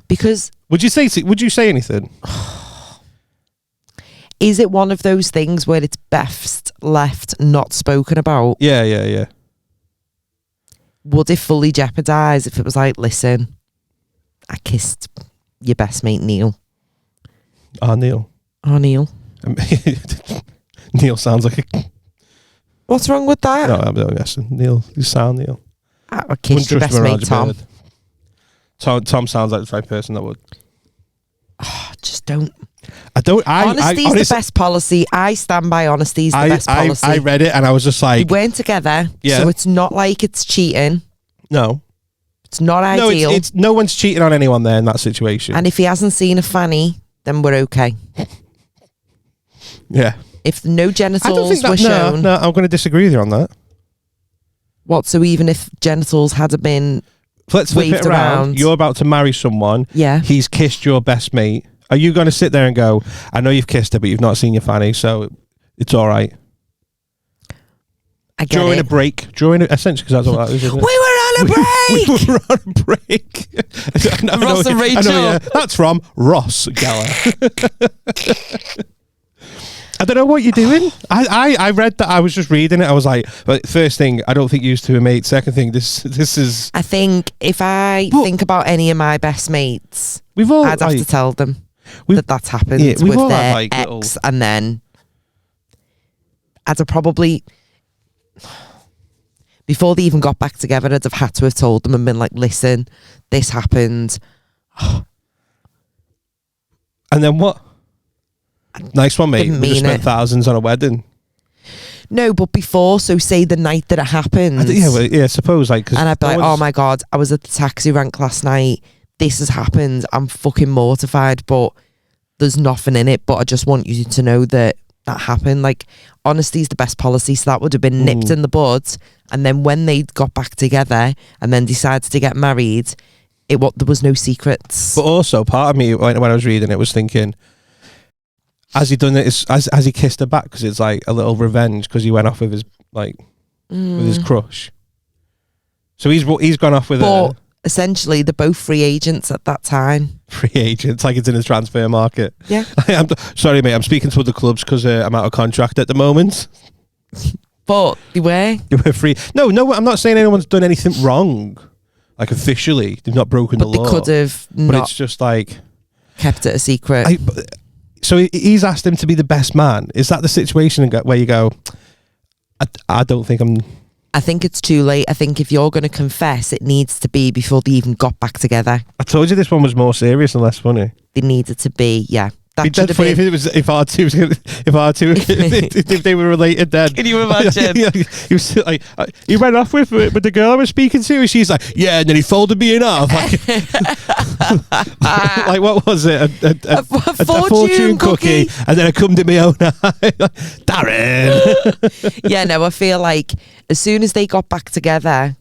Because would you say anything? is it one of those things where it's best left not spoken about? Yeah. Would it fully jeopardise if it was like, listen, I kissed your best mate Neil? Neil. Neil. Neil sounds like a... What's wrong with that? No, I'm guessing. Neil. You sound Neil. I kissed your best mate Tom. Tom sounds like the right person that would. Just don't. Honesty's the best policy. I stand by honesty's the best policy. I read it and I was just like... We weren't together, yeah. So it's not like it's cheating. No. It's not ideal. It's no one's cheating on anyone there in that situation. And if he hasn't seen a fanny, then we're okay. Yeah. If no genitals were shown... No, I'm going to disagree with you on that. What, so even if genitals hadn't been Let's flip it around. You're about to marry someone. Yeah. He's kissed your best mate. Are you going to sit there and go, I know you've kissed her, but you've not seen your fanny, so it's all right? I get during it. a break. Essentially, because that's what that is, isn't it? We were on a break! We were on a break. Ross and Rachel. Yeah. That's from Ross Geller. I don't know what you're doing. I read that. I was just reading it. I was like, first thing, I don't think you used to be mates. Second thing, this is... I think if I think about any of my best mates, I'd have to tell them that that's happened with their ex, and then I'd have probably... Before they even got back together, I'd have had to have told them and been like, listen, this happened. And then what? Nice one, mate. We just spent thousands on a wedding. No, but before, so say the night that it happened. I suppose. And I'd be like, oh my God, I was at the taxi rank last night. This has happened. I'm fucking mortified, but there's nothing in it. But I just want you to know that happened. Like, honesty is the best policy. So that would have been nipped in the bud. And then when they got back together and then decided to get married, there was no secrets. But also, part of me, when I was reading it, was thinking, has he done it? Has he kissed her back? Because it's like a little revenge because he went off with his with his crush. So he's gone off with her. Essentially, they're both free agents at that time. Free agents, like it's in the transfer market. Yeah. Sorry, mate. I'm speaking to other clubs because I'm out of contract at the moment. But they were free. No. I'm not saying anyone's done anything wrong. Like officially, they've not broken the law. But they could have not. But it's just like kept it a secret. So he's asked him to be the best man. Is that the situation where you go, I don't think I'm... I think it's too late. I think if you're going to confess, it needs to be before they even got back together. I told you this one was more serious and less funny. They needed to be, yeah. It'd be dead funny if they were related then. Can you imagine? He was like, he went off with the girl I was speaking to, and she's like, yeah, and then he folded me in half. Like what was it? A fortune cookie, and then I come to my own eye. Darren. Yeah, no, I feel like as soon as they got back together,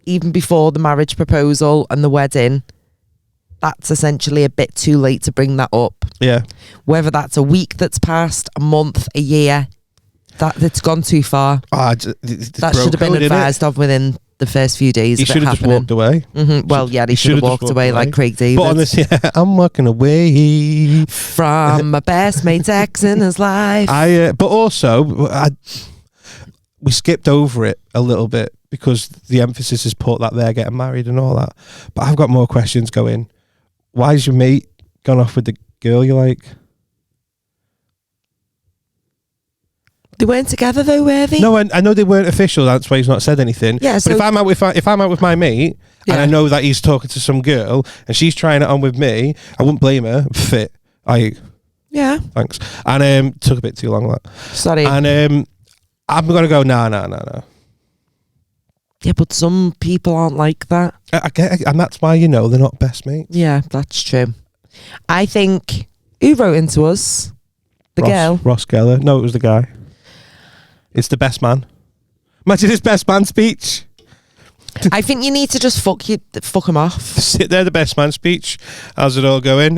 even before the marriage proposal and the wedding, that's essentially a bit too late to bring that up. Yeah. Whether that's a week that's passed, a month, a year, it's gone too far. That should have been advised of within the first few days. He should have just walked away. Well, yeah, he should have walked away like Craig David. But honestly, I'm walking away from my best mate's ex in his life. But also, we skipped over it a little bit because the emphasis is put that they're getting married and all that. But I've got more questions going. Why's your mate gone off with the girl you like? They weren't together though, were they? No, I know they weren't official. That's why he's not said anything. Yeah, but if I'm out with my mate and I know that he's talking to some girl and she's trying it on with me, I wouldn't blame her. Fit. Yeah. Thanks. And took a bit too long that. Sorry. And I'm gonna go no. Yeah, but some people aren't like that. I get it, and that's why they're not best mates. Yeah, that's true. I think who wrote into us? The girl. Ross Geller. No, it was the guy. It's the best man. Imagine his best man speech. I think you need to just fuck him off. Sit there, the best man speech. How's it all going?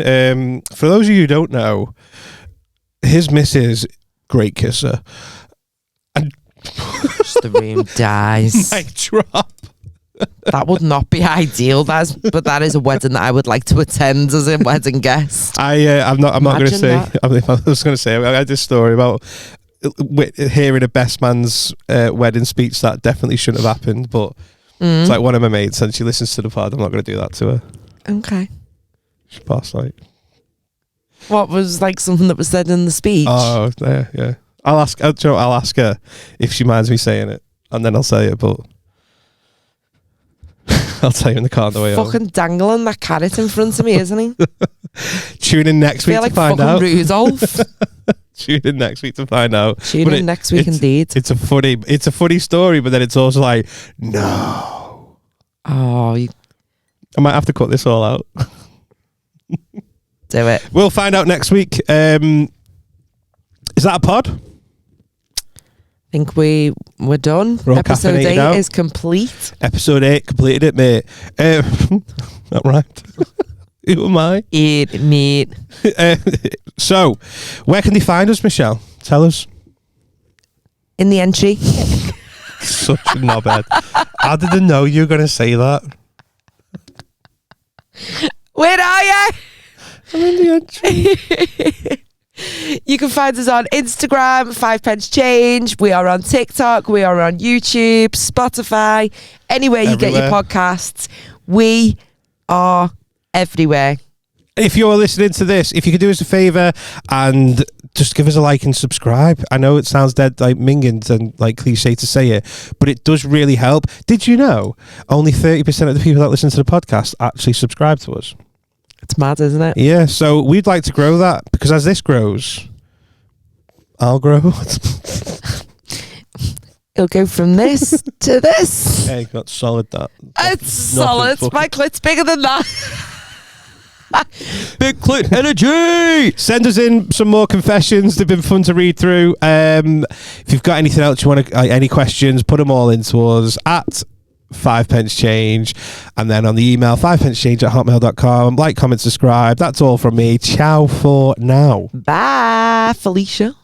For those of you who don't know, his missus, great kisser. And Just the room dies. mic drop. That would not be ideal. But that is a wedding that I would like to attend as a wedding guest. I'm not going to Imagine say. that. I was going to say. I had this story about hearing a best man's wedding speech that definitely shouldn't have happened, but. It's like one of my mates, and she listens to the pod. I'm not going to do that to her. Okay. She passed like. What was like something that was said in the speech? Oh, yeah. I'll ask. I'll ask her if she minds me saying it, and then I'll say it. But I'll tell you in the car on the way home. Fucking dangling that carrot in front of me, isn't he? Tune in next week I feel like to find fucking out. Rudolph. Tune in next week to find out. Tune But in next week, indeed. It's a funny story, but then it's also like, no. Oh, I might have to cut this all out. do it. We'll find out next week. Is that a pod? I think we're done. We're all Episode caffeinated 8 out. is complete. Episode 8 completed it, mate. Not right. Who am I? Eat meat. So, where can they find us, Michelle? Tell us. In the entry. Such a knobhead. How did they know you were going to say that? Where are you? I'm in the entry. You can find us on Instagram, 5 Pence Change. We are on TikTok. We are on YouTube, Spotify, anywhere you get your Everywhere. podcasts. We are everywhere. If you're listening to this, if you could do us a favour and just give us a like and subscribe. I know it sounds dead like minging and like cliche to say it, but it does really help. Did you know only 30% of the people that listen to the podcast actually subscribe to us? It's mad, isn't it? Yeah, so we'd like to grow that, because as this grows, I'll grow. It'll go from this to this. Hey, got solid that. It's solid. fucking- My clit's bigger than that. Big clit energy. Send us in some more confessions. They've been fun to read through. If you've got anything else you want to, any questions, put them all into us at 5 Pence Change, and then on the email 5pencechange@hotmail.com. Like, comment, subscribe. That's all from me. Ciao for now. Bye, Felicia.